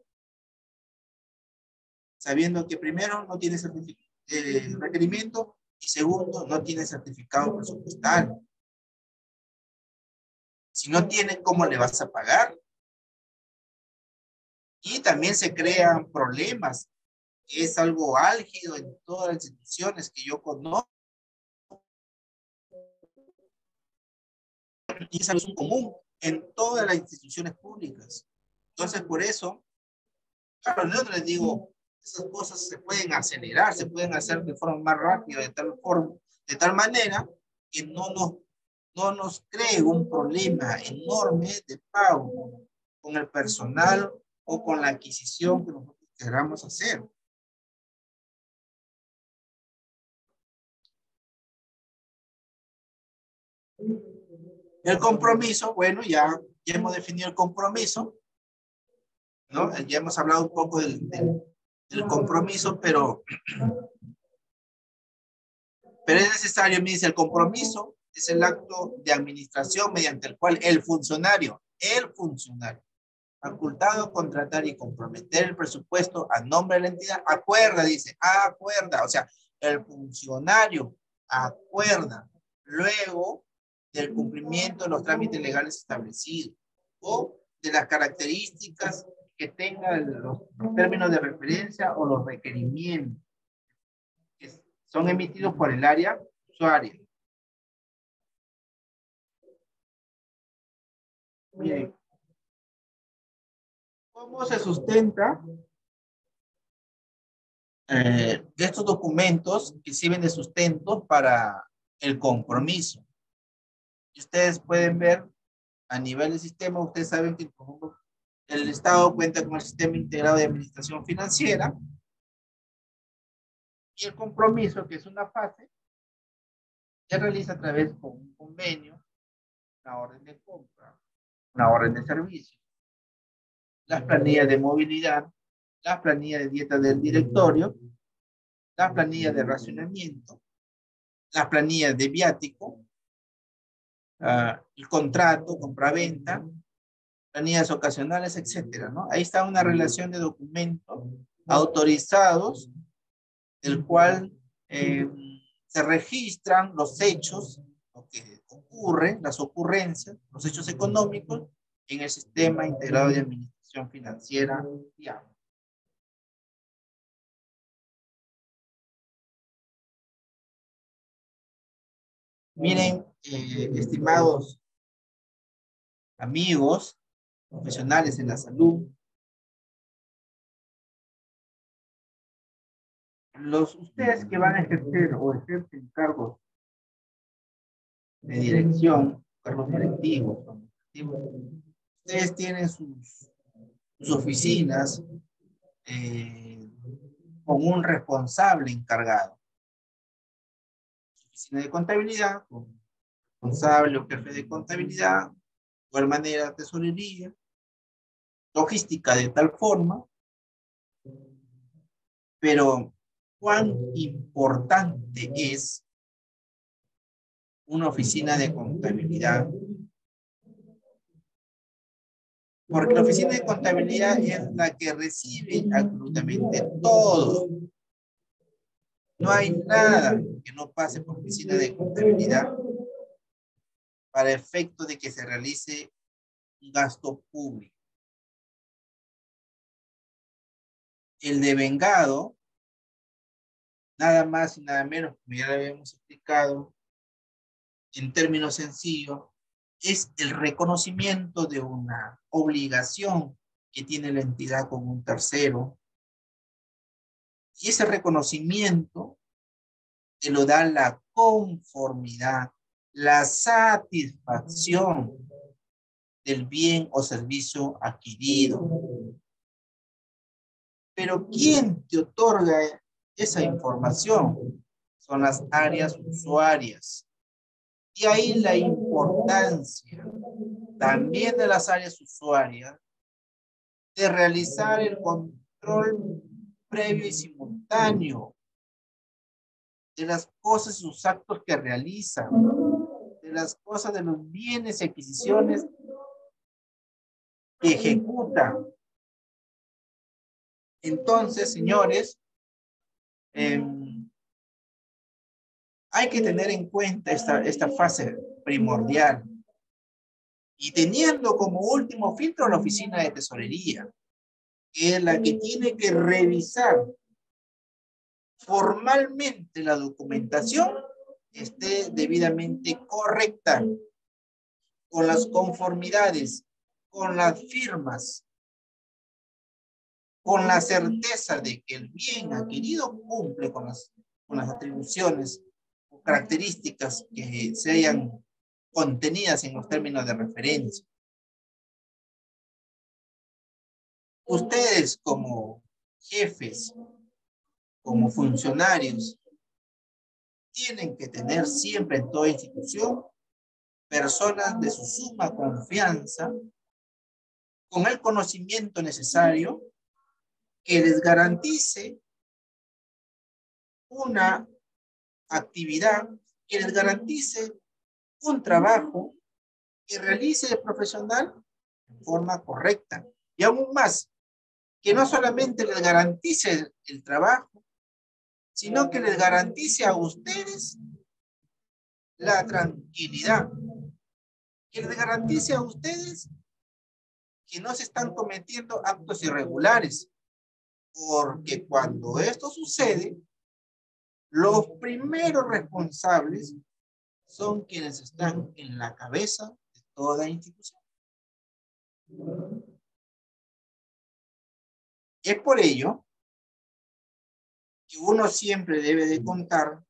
sabiendo que primero no tiene requerimiento y segundo no tiene certificado presupuestal. Si no tiene, ¿cómo le vas a pagar? Y también se crean problemas. Es algo álgido en todas las instituciones que yo conozco. Y es algo común en todas las instituciones públicas. Entonces, por eso, claro, yo les digo, esas cosas se pueden acelerar, se pueden hacer de forma más rápida, de tal manera que no nos cree un problema enorme de pago con el personal o con la adquisición que nosotros queramos hacer. El compromiso, bueno, ya hemos definido el compromiso, ¿no? Ya hemos hablado un poco del compromiso, pero es necesario, me dice, el compromiso es el acto de administración mediante el cual el funcionario, facultado a contratar y comprometer el presupuesto a nombre de la entidad, acuerda, dice, acuerda, o sea, el funcionario acuerda luego del cumplimiento de los trámites legales establecidos o de las características que tengan los términos de referencia o los requerimientos que son emitidos por el área usuaria. Miren, ¿cómo se sustenta estos documentos que sirven de sustento para el compromiso? Y ustedes pueden ver a nivel del sistema, ustedes saben que el Estado cuenta con el sistema integrado de administración financiera y el compromiso, que es una fase, se realiza a través de un convenio, una orden de compra, una orden de servicio, las planillas de movilidad, las planillas de dieta del directorio, las planillas de racionamiento, las planillas de viático, el contrato, compraventa, planillas ocasionales, etcétera, ¿no? Ahí está una relación de documentos autorizados, del cual se registran los hechos, lo que ocurre, las ocurrencias, los hechos económicos en el sistema integrado de administración financiera. Miren, estimados amigos, profesionales en la salud, ustedes que van a ejercer o ejercen cargos de dirección, cargos directivos, ustedes tienen sus oficinas con un responsable encargado. Oficina de contabilidad, con responsable o jefe de contabilidad, de igual manera tesorería, logística de tal forma, pero cuán importante es una oficina de contabilidad. Porque la oficina de contabilidad es la que recibe absolutamente todo. No hay nada que no pase por oficina de contabilidad para efecto de que se realice un gasto público. El devengado, nada más y nada menos, como ya lo habíamos explicado, en términos sencillos, es el reconocimiento de una obligación que tiene la entidad con un tercero. Y ese reconocimiento te lo da la conformidad, la satisfacción del bien o servicio adquirido. Pero ¿quién te otorga esa información? Son las áreas usuarias. Y ahí la importancia también de las áreas usuarias de realizar el control previo y simultáneo de las cosas y sus actos que realizan, de las cosas, de los bienes y adquisiciones que ejecutan. Entonces, señores, hay que tener en cuenta esta fase primordial y teniendo como último filtro la oficina de tesorería, que es la que tiene que revisar formalmente la documentación esté debidamente correcta, con las conformidades, con las firmas, con la certeza de que el bien adquirido cumple con las atribuciones o características que se hayan contenidas en los términos de referencia. Ustedes como jefes, como funcionarios, tienen que tener siempre en toda institución personas de su suma confianza, con el conocimiento necesario que les garantice una actividad, que les garantice un trabajo que realice el profesional de forma correcta. Y aún más, que no solamente les garantice el trabajo, sino que les garantice a ustedes la tranquilidad, que les garantice a ustedes que no se están cometiendo actos irregulares, porque cuando esto sucede, los primeros responsables son quienes están en la cabeza de toda institución. Es por ello que uno siempre debe de contar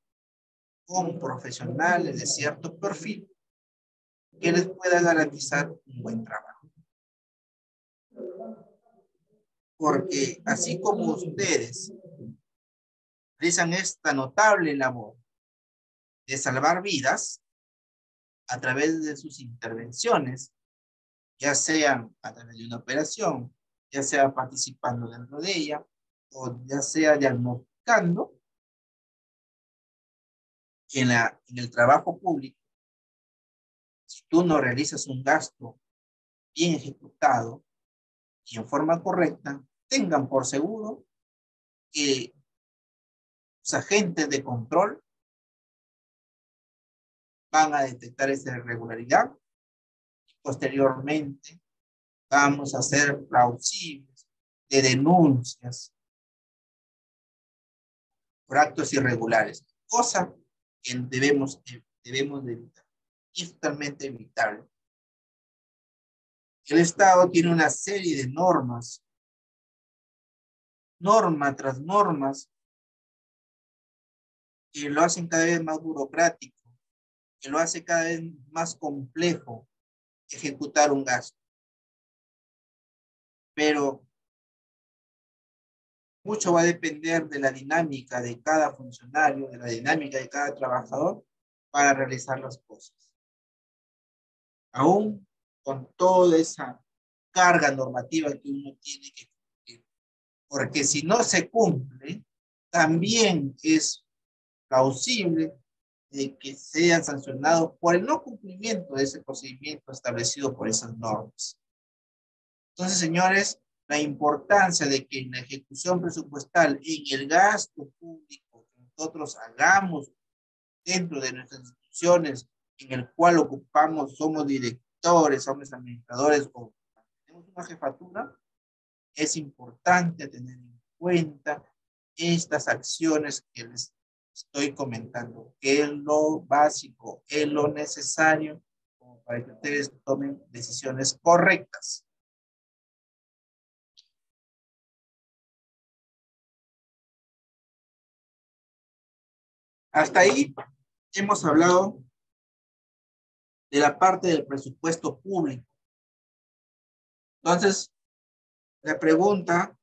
con profesionales de cierto perfil que les pueda garantizar un buen trabajo. Porque así como ustedes realizan esta notable labor de salvar vidas a través de sus intervenciones, ya sean a través de una operación, ya sea participando dentro de ella, o ya sea diagnosticando en el trabajo público. Si tú no realizas un gasto bien ejecutado y en forma correcta, tengan por seguro que los agentes de control van a detectar esa irregularidad y posteriormente vamos a ser plausibles de denuncias por actos irregulares, cosa que debemos de evitar. Y es totalmente evitable. El Estado tiene una serie de normas, norma tras normas, que lo hacen cada vez más burocrático, que lo hace cada vez más complejo ejecutar un gasto. Pero mucho va a depender de la dinámica de cada funcionario, de la dinámica de cada trabajador para realizar las cosas. Aún con toda esa carga normativa que uno tiene que cumplir. Porque si no se cumple, también es plausible de que sean sancionados por el no cumplimiento de ese procedimiento establecido por esas normas. Entonces, señores, la importancia de que en la ejecución presupuestal, en el gasto público que nosotros hagamos dentro de nuestras instituciones, en el cual ocupamos, somos directores, somos administradores o tenemos una jefatura, es importante tener en cuenta estas acciones que les estoy comentando, que es lo básico, es lo necesario como para que ustedes tomen decisiones correctas. Hasta ahí hemos hablado de la parte del presupuesto público. Entonces, la pregunta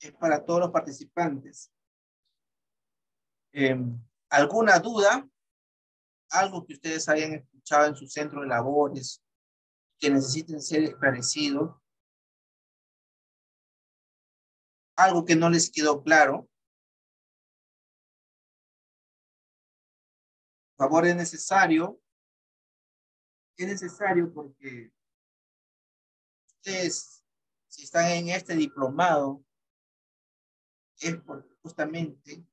es para todos los participantes. ¿Alguna duda? Algo que ustedes hayan escuchado en su centro de labores que necesiten ser esclarecido, algo que no les quedó claro. Por favor, es necesario porque ustedes, si están en este diplomado, es porque justamente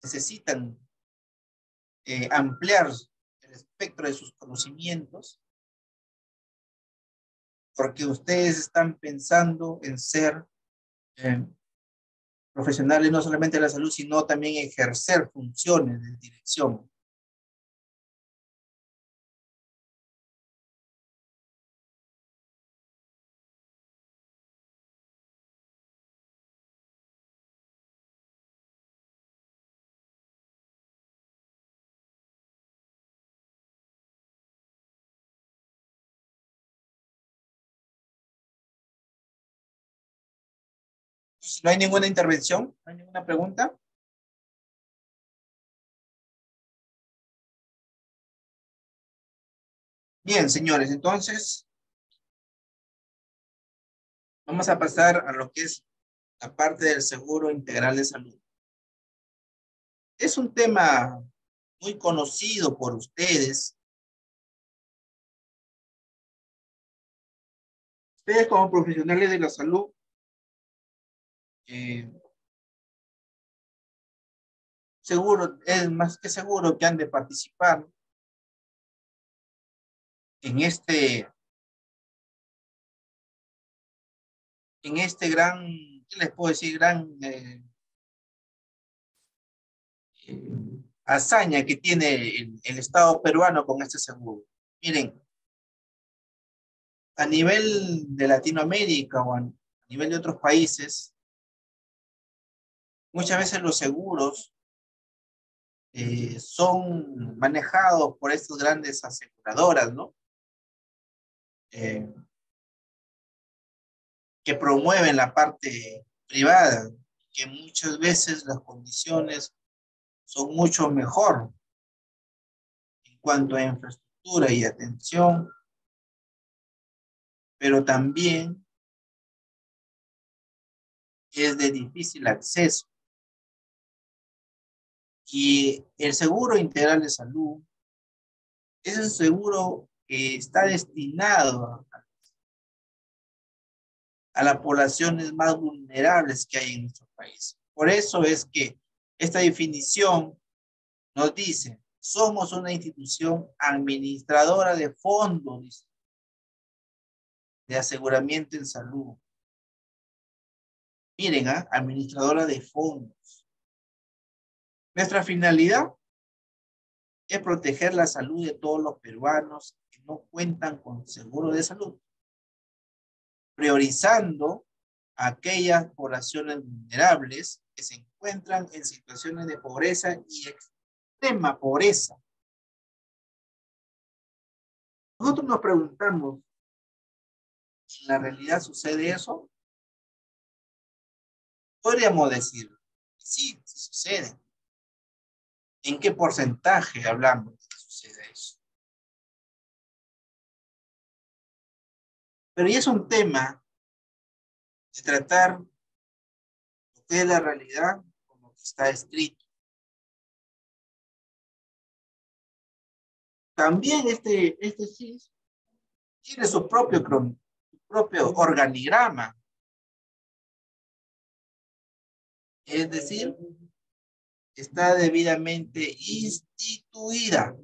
necesitan ampliar el espectro de sus conocimientos, porque ustedes están pensando en ser profesionales no solamente de la salud, sino también ejercer funciones de dirección. Si no hay ninguna intervención, no hay ninguna pregunta. Bien, señores, entonces vamos a pasar a lo que es la parte del seguro integral de salud. Es un tema muy conocido por ustedes. Ustedes como profesionales de la salud, seguro, es más que seguro que han de participar en este gran, ¿qué les puedo decir? Gran hazaña que tiene el Estado peruano con este seguro. Miren, a nivel de Latinoamérica o a nivel de otros países, muchas veces los seguros son manejados por estas grandes aseguradoras, ¿no? Que promueven la parte privada, que muchas veces las condiciones son mucho mejor en cuanto a infraestructura y atención, pero también es de difícil acceso. Y el seguro integral de salud es un seguro que está destinado a las poblaciones más vulnerables que hay en nuestro país. Por eso es que esta definición nos dice, somos una institución administradora de fondos de aseguramiento en salud. Miren, administradora de fondos. Nuestra finalidad es proteger la salud de todos los peruanos que no cuentan con seguro de salud, priorizando a aquellas poblaciones vulnerables que se encuentran en situaciones de pobreza y extrema pobreza. Nosotros nos preguntamos, ¿en la realidad sucede eso? Podríamos decir, sí, sí sucede. ¿En qué porcentaje hablamos de que sucede eso? Pero ya es un tema de tratar lo que es la realidad como que está escrito. También este CIS tiene su propio organigrama. Es decir, está debidamente instituida.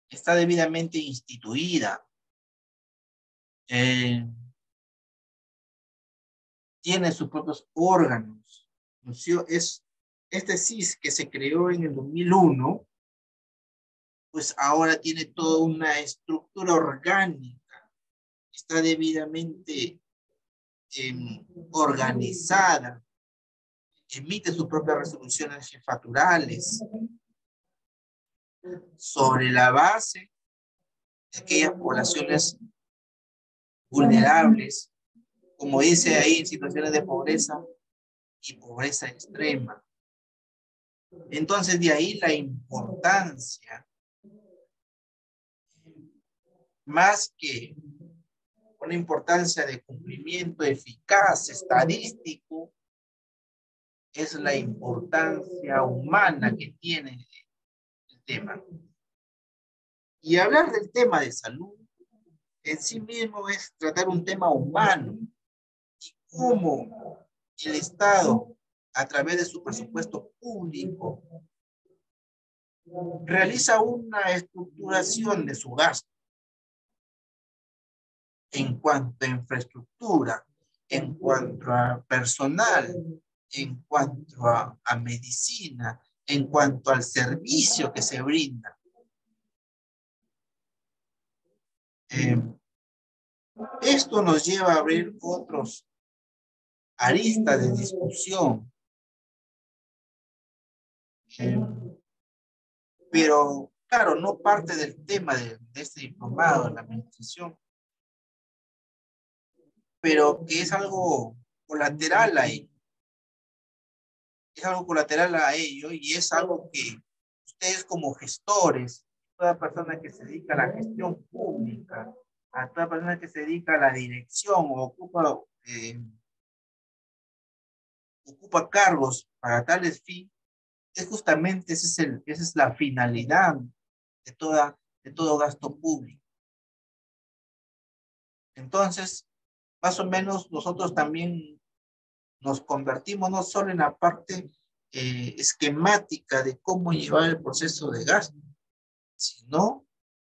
Está debidamente instituida. Tiene sus propios órganos. Este CIS que se creó en el 2001, pues ahora tiene toda una estructura orgánica. Está debidamente organizada. Emite sus propias resoluciones jefaturales sobre la base de aquellas poblaciones vulnerables, como dice ahí, en situaciones de pobreza y pobreza extrema. Entonces, de ahí la importancia, más que una importancia de cumplimiento eficaz, estadístico, es la importancia humana que tiene el tema. Y hablar del tema de salud en sí mismo es tratar un tema humano y cómo el Estado, a través de su presupuesto público, realiza una estructuración de su gasto en cuanto a infraestructura, en cuanto a personal, en cuanto a medicina, en cuanto al servicio que se brinda. Esto nos lleva a abrir otros aristas de discusión. Pero, claro, no parte del tema de este diplomado en la administración, pero que es algo colateral ahí. Es algo colateral a ello y es algo que ustedes como gestores, toda persona que se dedica a la gestión pública, a toda persona que se dedica a la dirección o ocupa cargos para tales fines, es justamente esa es la finalidad de todo gasto público. Entonces, más o menos nosotros también nos convertimos no solo en la parte esquemática de cómo llevar el proceso de gasto, sino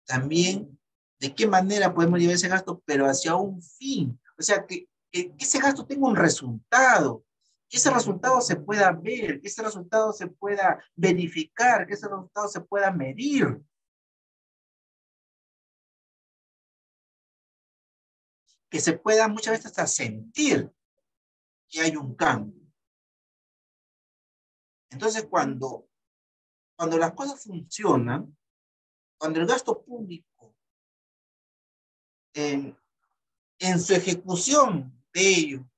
también de qué manera podemos llevar ese gasto, pero hacia un fin. O sea, que ese gasto tenga un resultado, que ese resultado se pueda ver, que ese resultado se pueda verificar, que ese resultado se pueda medir. Que se pueda muchas veces hasta sentir que hay un cambio. Entonces, cuando las cosas funcionan, cuando el gasto público en su ejecución de ello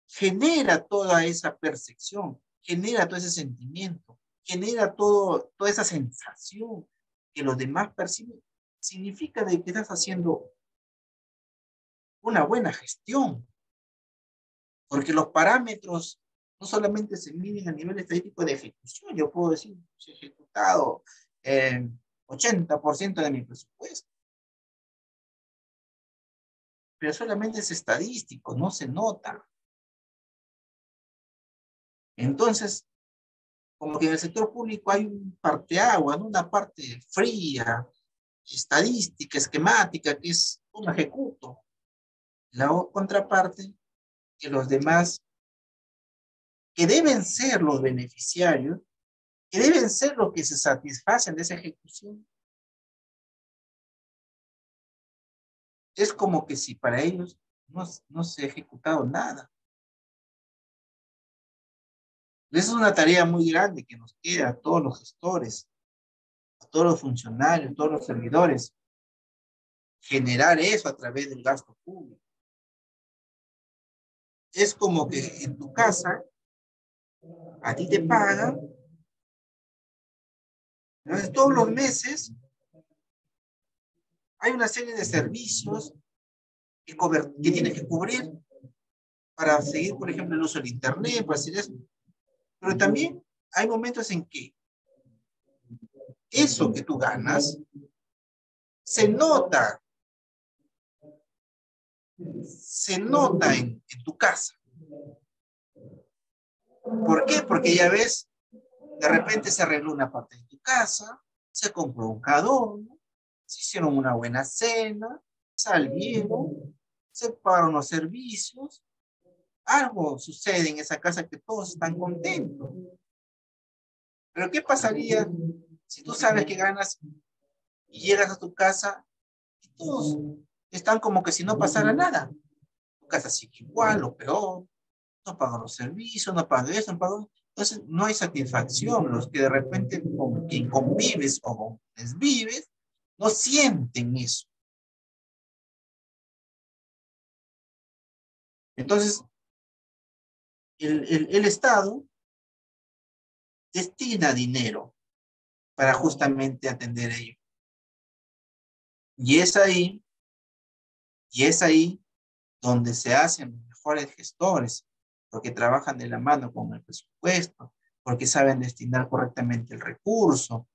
genera toda esa percepción, genera todo ese sentimiento, genera toda esa sensación que los demás perciben, significa de que estás haciendo una buena gestión, porque los parámetros no solamente se miden a nivel estadístico de ejecución. Yo puedo decir, he ejecutado 80% de mi presupuesto. Pero solamente es estadístico, no se nota. Entonces, como que en el sector público hay un parteaguas, ¿no? Una parte fría, estadística, esquemática, que es un ejecuto. La contraparte, que los demás, que deben ser los beneficiarios, que deben ser los que se satisfacen de esa ejecución. Es como que si para ellos no se ha ejecutado nada. Esa es una tarea muy grande que nos queda a todos los gestores, a todos los funcionarios, a todos los servidores, generar eso a través del gasto público. Es como que en tu casa, a ti te pagan, entonces todos los meses hay una serie de servicios que tienes que cubrir para seguir, por ejemplo, el uso del internet, para hacer eso. Pero también hay momentos en que eso que tú ganas se nota en tu casa. ¿Por qué? Porque ya ves, de repente se arregló una parte de tu casa, se compró un adorno, se hicieron una buena cena, salieron, se pagaron los servicios, algo sucede en esa casa que todos están contentos. Pero ¿qué pasaría si tú sabes que ganas y llegas a tu casa y todos están como que si no pasara nada? Tu casa sigue igual o peor, no pagan los servicios, no pagan eso, no pagan. Entonces no hay satisfacción. Los que de repente con quien convives o con quienes vives, no sienten eso. Entonces, el Estado destina dinero para justamente atender ello. Y es ahí donde se hacen los mejores gestores, porque trabajan de la mano con el presupuesto, porque saben destinar correctamente el recurso,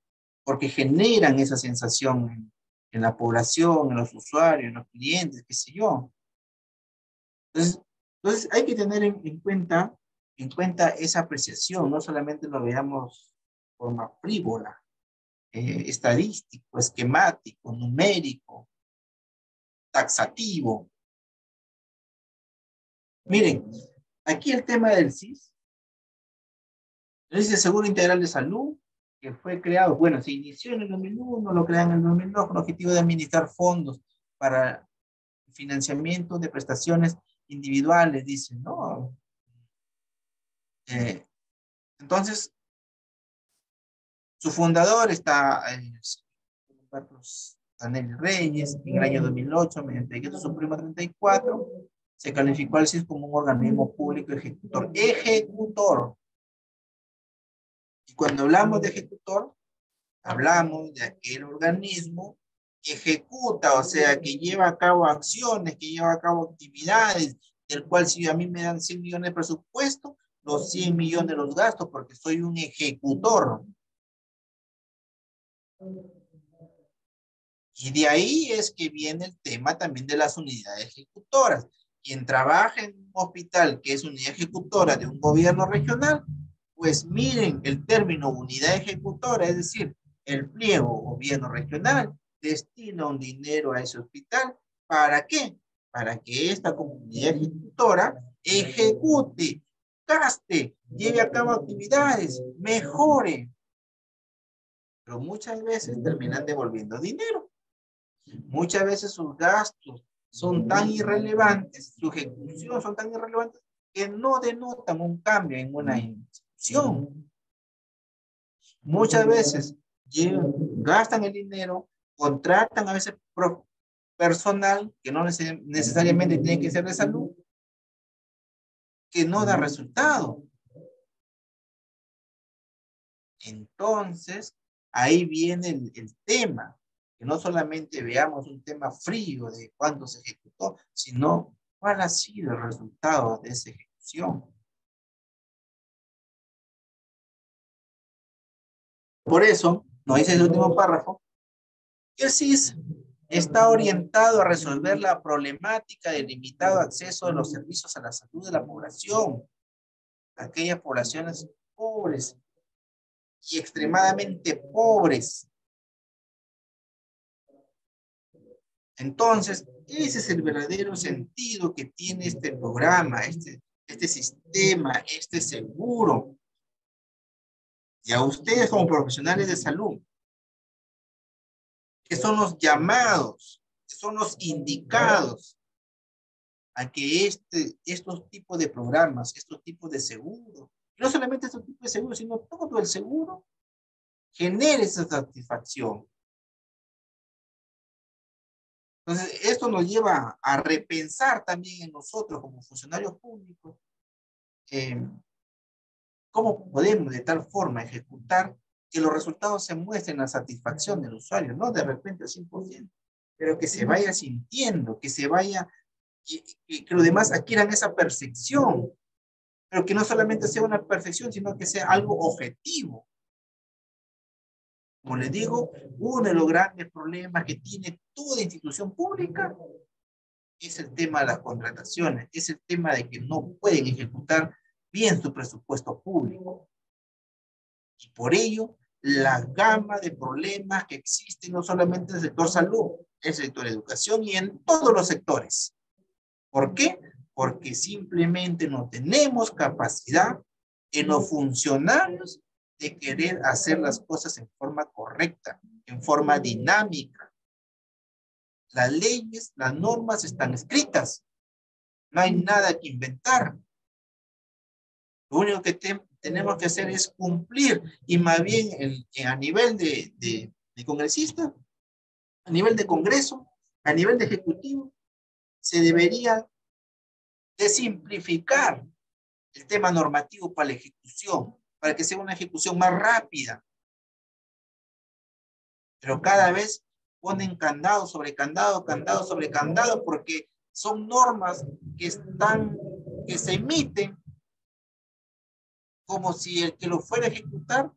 porque generan esa sensación en la población, en los usuarios, en los clientes, qué sé yo. Entonces hay que tener en cuenta esa apreciación, no solamente lo veamos de forma frívola, estadístico, esquemático, numérico, taxativo. Miren, aquí el tema del SIS, el Seguro Integral de Salud, que fue creado, bueno, se inició en el 2001, lo crean en el 2002 con el objetivo de administrar fondos para financiamiento de prestaciones individuales, dicen, ¿no? Entonces, su fundador está Carlos Anel Reyes, en el año 2008, mediante Decreto Supremo 34, se calificó al CIS como un organismo público ejecutor. Ejecutor. Y cuando hablamos de ejecutor, hablamos de aquel organismo que ejecuta, o sea, que lleva a cabo acciones, que lleva a cabo actividades, del cual si a mí me dan 100 millones de presupuesto, los 100 millones los gasto porque soy un ejecutor. Y de ahí es que viene el tema también de las unidades ejecutoras. Quien trabaja en un hospital que es unidad ejecutora de un gobierno regional, pues miren el término unidad ejecutora, es decir, el pliego gobierno regional destina un dinero a ese hospital. ¿Para qué? Para que esta comunidad ejecutora ejecute, gaste, lleve a cabo actividades, mejore. Pero muchas veces terminan devolviendo dinero. Muchas veces sus gastos son tan irrelevantes, su ejecución son tan irrelevantes que no denotan un cambio en una institución. Muchas veces gastan el dinero, contratan a veces personal que no necesariamente tiene que ser de salud, que no da resultado. Entonces, ahí viene el tema. Que no solamente veamos un tema frío de cuándo se ejecutó, sino cuál ha sido el resultado de esa ejecución. Por eso, nos dice el último párrafo, que el SIS está orientado a resolver la problemática del limitado acceso de los servicios a la salud de la población, aquellas poblaciones pobres y extremadamente pobres. Entonces, ese es el verdadero sentido que tiene este programa, este sistema, este seguro. Y a ustedes como profesionales de salud, que son los llamados, que son los indicados a que estos tipos de programas, estos tipos de seguro, no solamente estos tipos de seguro, sino todo el seguro, genere esa satisfacción. Entonces, esto nos lleva a repensar también en nosotros como funcionarios públicos cómo podemos de tal forma ejecutar que los resultados se muestren la satisfacción del usuario, no de repente al 100%, pero que se vaya sintiendo, que se vaya, que los demás adquieran esa percepción pero que no solamente sea una perfección, sino que sea algo objetivo. Como les digo, uno de los grandes problemas que tiene toda institución pública es el tema de las contrataciones, es el tema de que no pueden ejecutar bien su presupuesto público. Y por ello, la gama de problemas que existen no solamente en el sector salud, en el sector educación y en todos los sectores. ¿Por qué? Porque simplemente no tenemos capacidad en los funcionarios de querer hacer las cosas en forma correcta, en forma dinámica. Las leyes, las normas están escritas. No hay nada que inventar. Lo único que tenemos que hacer es cumplir, y más bien a nivel de congresista, a nivel de Congreso, a nivel de Ejecutivo, se debería de simplificar el tema normativo para la ejecución, para que sea una ejecución más rápida. Pero cada vez ponen candado sobre candado, candado sobre candado, porque son normas que se emiten como si el que lo fuera a ejecutar,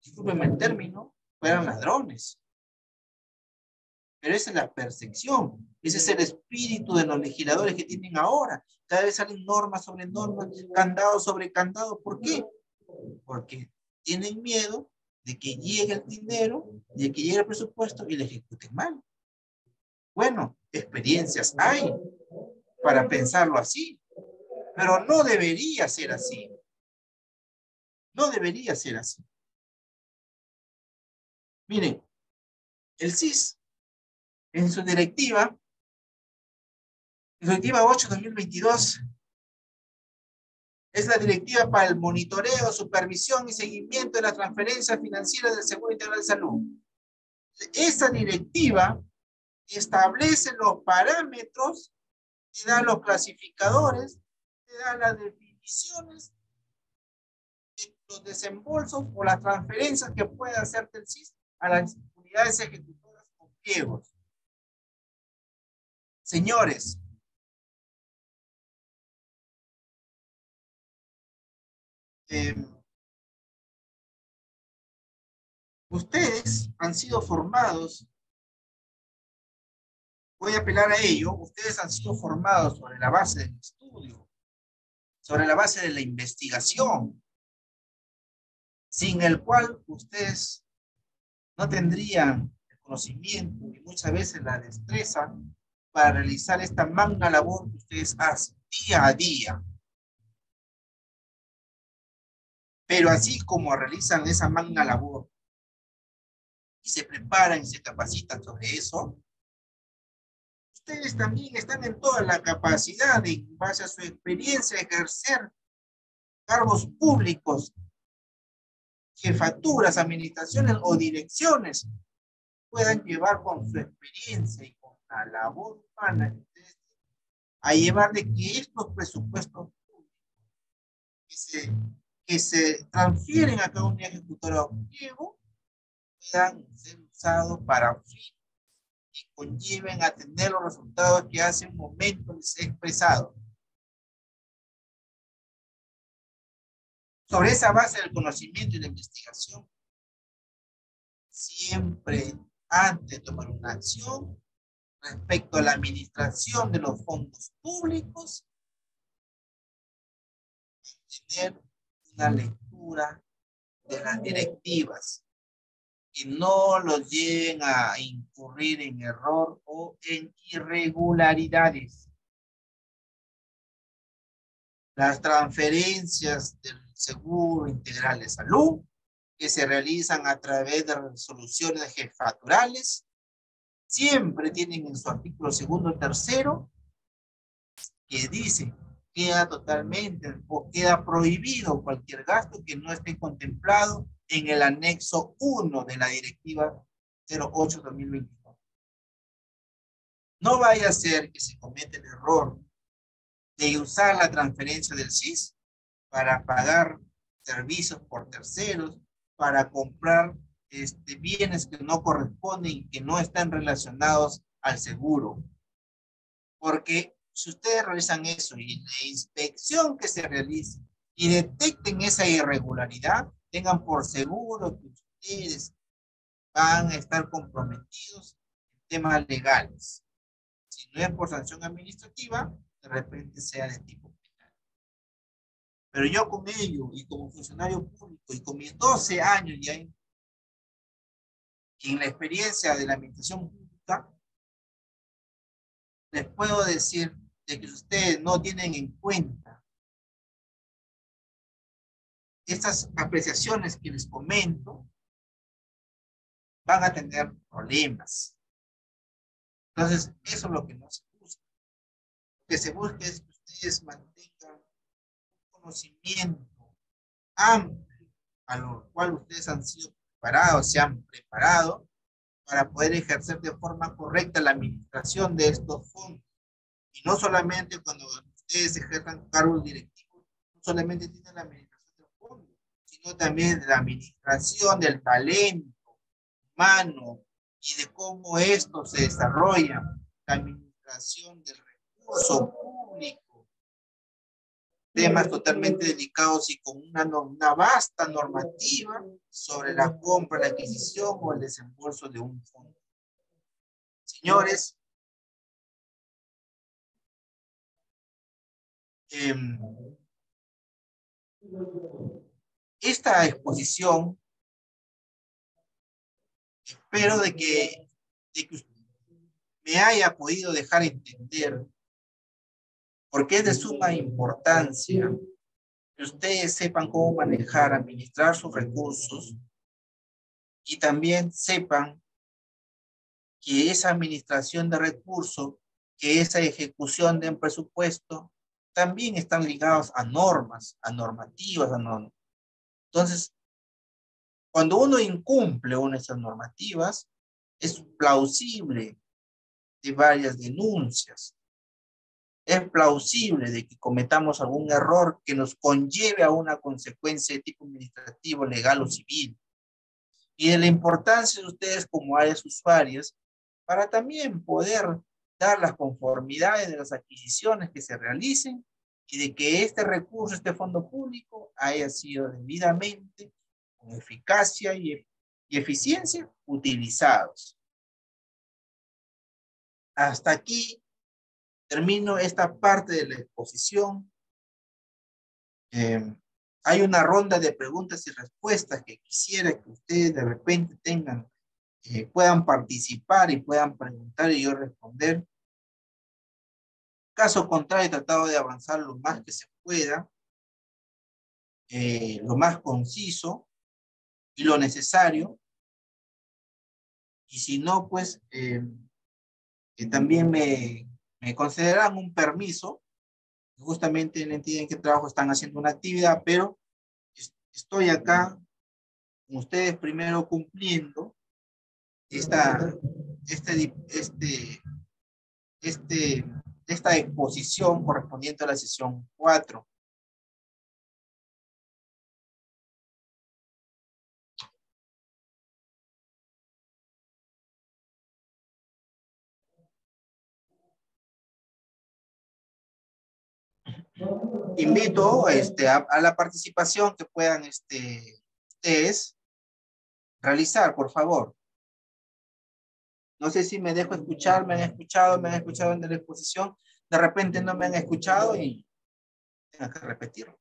discúlpenme el término, fueran ladrones. Pero esa es la percepción, ese es el espíritu de los legisladores que tienen ahora. Cada vez salen normas sobre normas, candado sobre candado. ¿Por qué? Porque tienen miedo de que llegue el dinero, de que llegue el presupuesto y lo ejecuten mal. Bueno, experiencias hay para pensarlo así, pero no debería ser así. No debería ser así. Miren, el CIS, en su directiva 8/2022, es la directiva para el monitoreo, supervisión y seguimiento de la transferencia financiera del Seguro Integral de Salud. Esa directiva establece los parámetros, te da los clasificadores, te da las definiciones, los desembolsos o las transferencias que puede hacerte el CIS a las unidades ejecutoras con pliegos. Señores, ustedes han sido formados, voy a apelar a ello, ustedes han sido formados sobre la base del estudio, sobre la base de la investigación, sin el cual ustedes no tendrían el conocimiento y muchas veces la destreza para realizar esta magna labor que ustedes hacen día a día. Pero así como realizan esa magna labor y se preparan y se capacitan sobre eso, ustedes también están en toda la capacidad de, en base a su experiencia, ejercer cargos públicos, jefaturas, administraciones o direcciones, puedan llevar con su experiencia y con la labor humana a llevar de que estos presupuestos que se transfieren a cada unidad ejecutora o pliego puedan ser usados para fines que conlleven a tener los resultados que hace un momento les he expresado. Sobre esa base del conocimiento y la investigación, siempre antes de tomar una acción respecto a la administración de los fondos públicos, tener una lectura de las directivas y no los lleven a incurrir en error o en irregularidades. Las transferencias del Seguro Integral de Salud que se realizan a través de resoluciones jefaturales siempre tienen en su artículo 2 y 3 que dice queda totalmente o queda prohibido cualquier gasto que no esté contemplado en el anexo 1 de la directiva 08/2022. No vaya a ser que se cometa el error de usar la transferencia del CIS para pagar servicios por terceros, para comprar bienes que no corresponden y que no están relacionados al seguro. Porque si ustedes realizan eso y la inspección que se realice y detecten esa irregularidad, tengan por seguro que ustedes van a estar comprometidos en temas legales. Si no es por sanción administrativa, de repente sea de tipo penal. Pero yo con ello y como funcionario público y con mis 12 años ya en la experiencia de la administración pública, les puedo decir de que ustedes no tienen en cuenta estas apreciaciones que les comento, van a tener problemas. Entonces, eso es lo que no se busca. Lo que se busca es que ustedes mantengan un conocimiento amplio, a lo cual ustedes han sido preparados, se han preparado para poder ejercer de forma correcta la administración de estos fondos. Y no solamente cuando ustedes ejerzan cargos directivos, no solamente tienen la administración del fondo, sino también la administración del talento humano y de cómo esto se desarrolla, la administración del recurso público, temas totalmente delicados y con una vasta normativa sobre la compra, la adquisición o el desembolso de un fondo. Señores, esta exposición, espero de que usted me haya podido dejar entender, porque es de suma importancia que ustedes sepan cómo manejar, administrar sus recursos y también sepan que esa administración de recursos, que esa ejecución de un presupuesto, también están ligados a normas, a normativas, a normas. Entonces, cuando uno incumple una de esas normativas, es plausible de varias denuncias. Es plausible de que cometamos algún error que nos conlleve a una consecuencia de tipo administrativo, legal o civil. Y de la importancia de ustedes como áreas usuarias para también poder dar las conformidades de las adquisiciones que se realicen y de que este recurso, este fondo público, haya sido debidamente, con eficacia y eficiencia, utilizados. Hasta aquí termino esta parte de la exposición. Hay una ronda de preguntas y respuestas que quisiera que ustedes de repente tengan, puedan participar y puedan preguntar y yo responder. Caso contrario, he tratado de avanzar lo más que se pueda, lo más conciso y lo necesario. Y si no, pues también me concederán un permiso. Justamente en la entidad en que trabajo están haciendo una actividad, pero estoy acá con ustedes primero cumpliendo esta exposición correspondiente a la sesión 4. Invito a la participación que puedan ustedes realizar, por favor. No sé si me dejo escuchar, me han escuchado en la exposición. De repente no me han escuchado y tengo que repetirlo.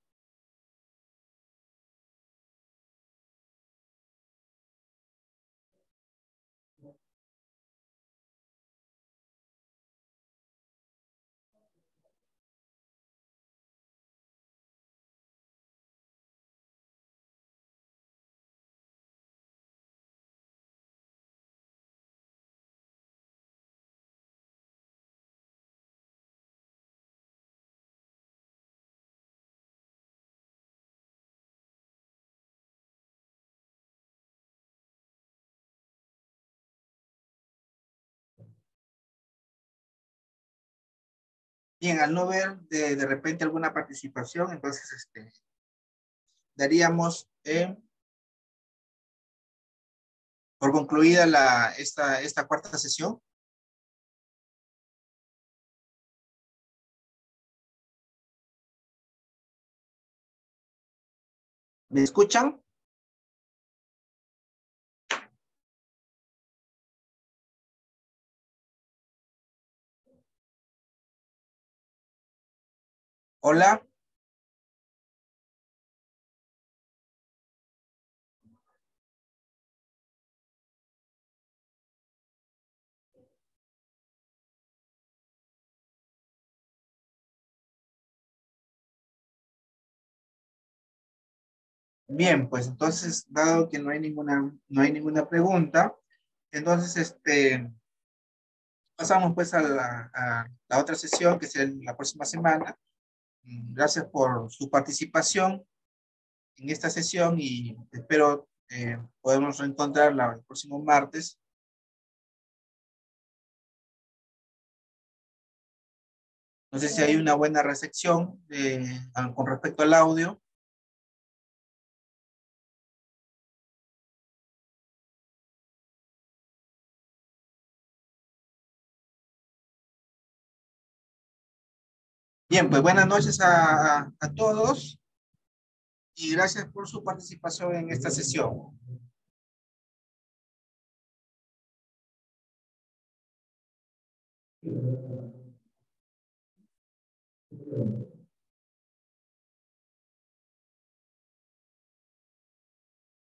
Bien, al no ver de repente alguna participación, entonces daríamos por concluida esta cuarta sesión. ¿Me escuchan? Hola. Bien, pues entonces, dado que no hay ninguna pregunta, entonces pasamos pues a la otra sesión, que será la próxima semana. Gracias por su participación en esta sesión y espero podemos reencontrarla el próximo martes. No sé si hay una buena recepción con respecto al audio. Bien, pues buenas noches a todos y gracias por su participación en esta sesión.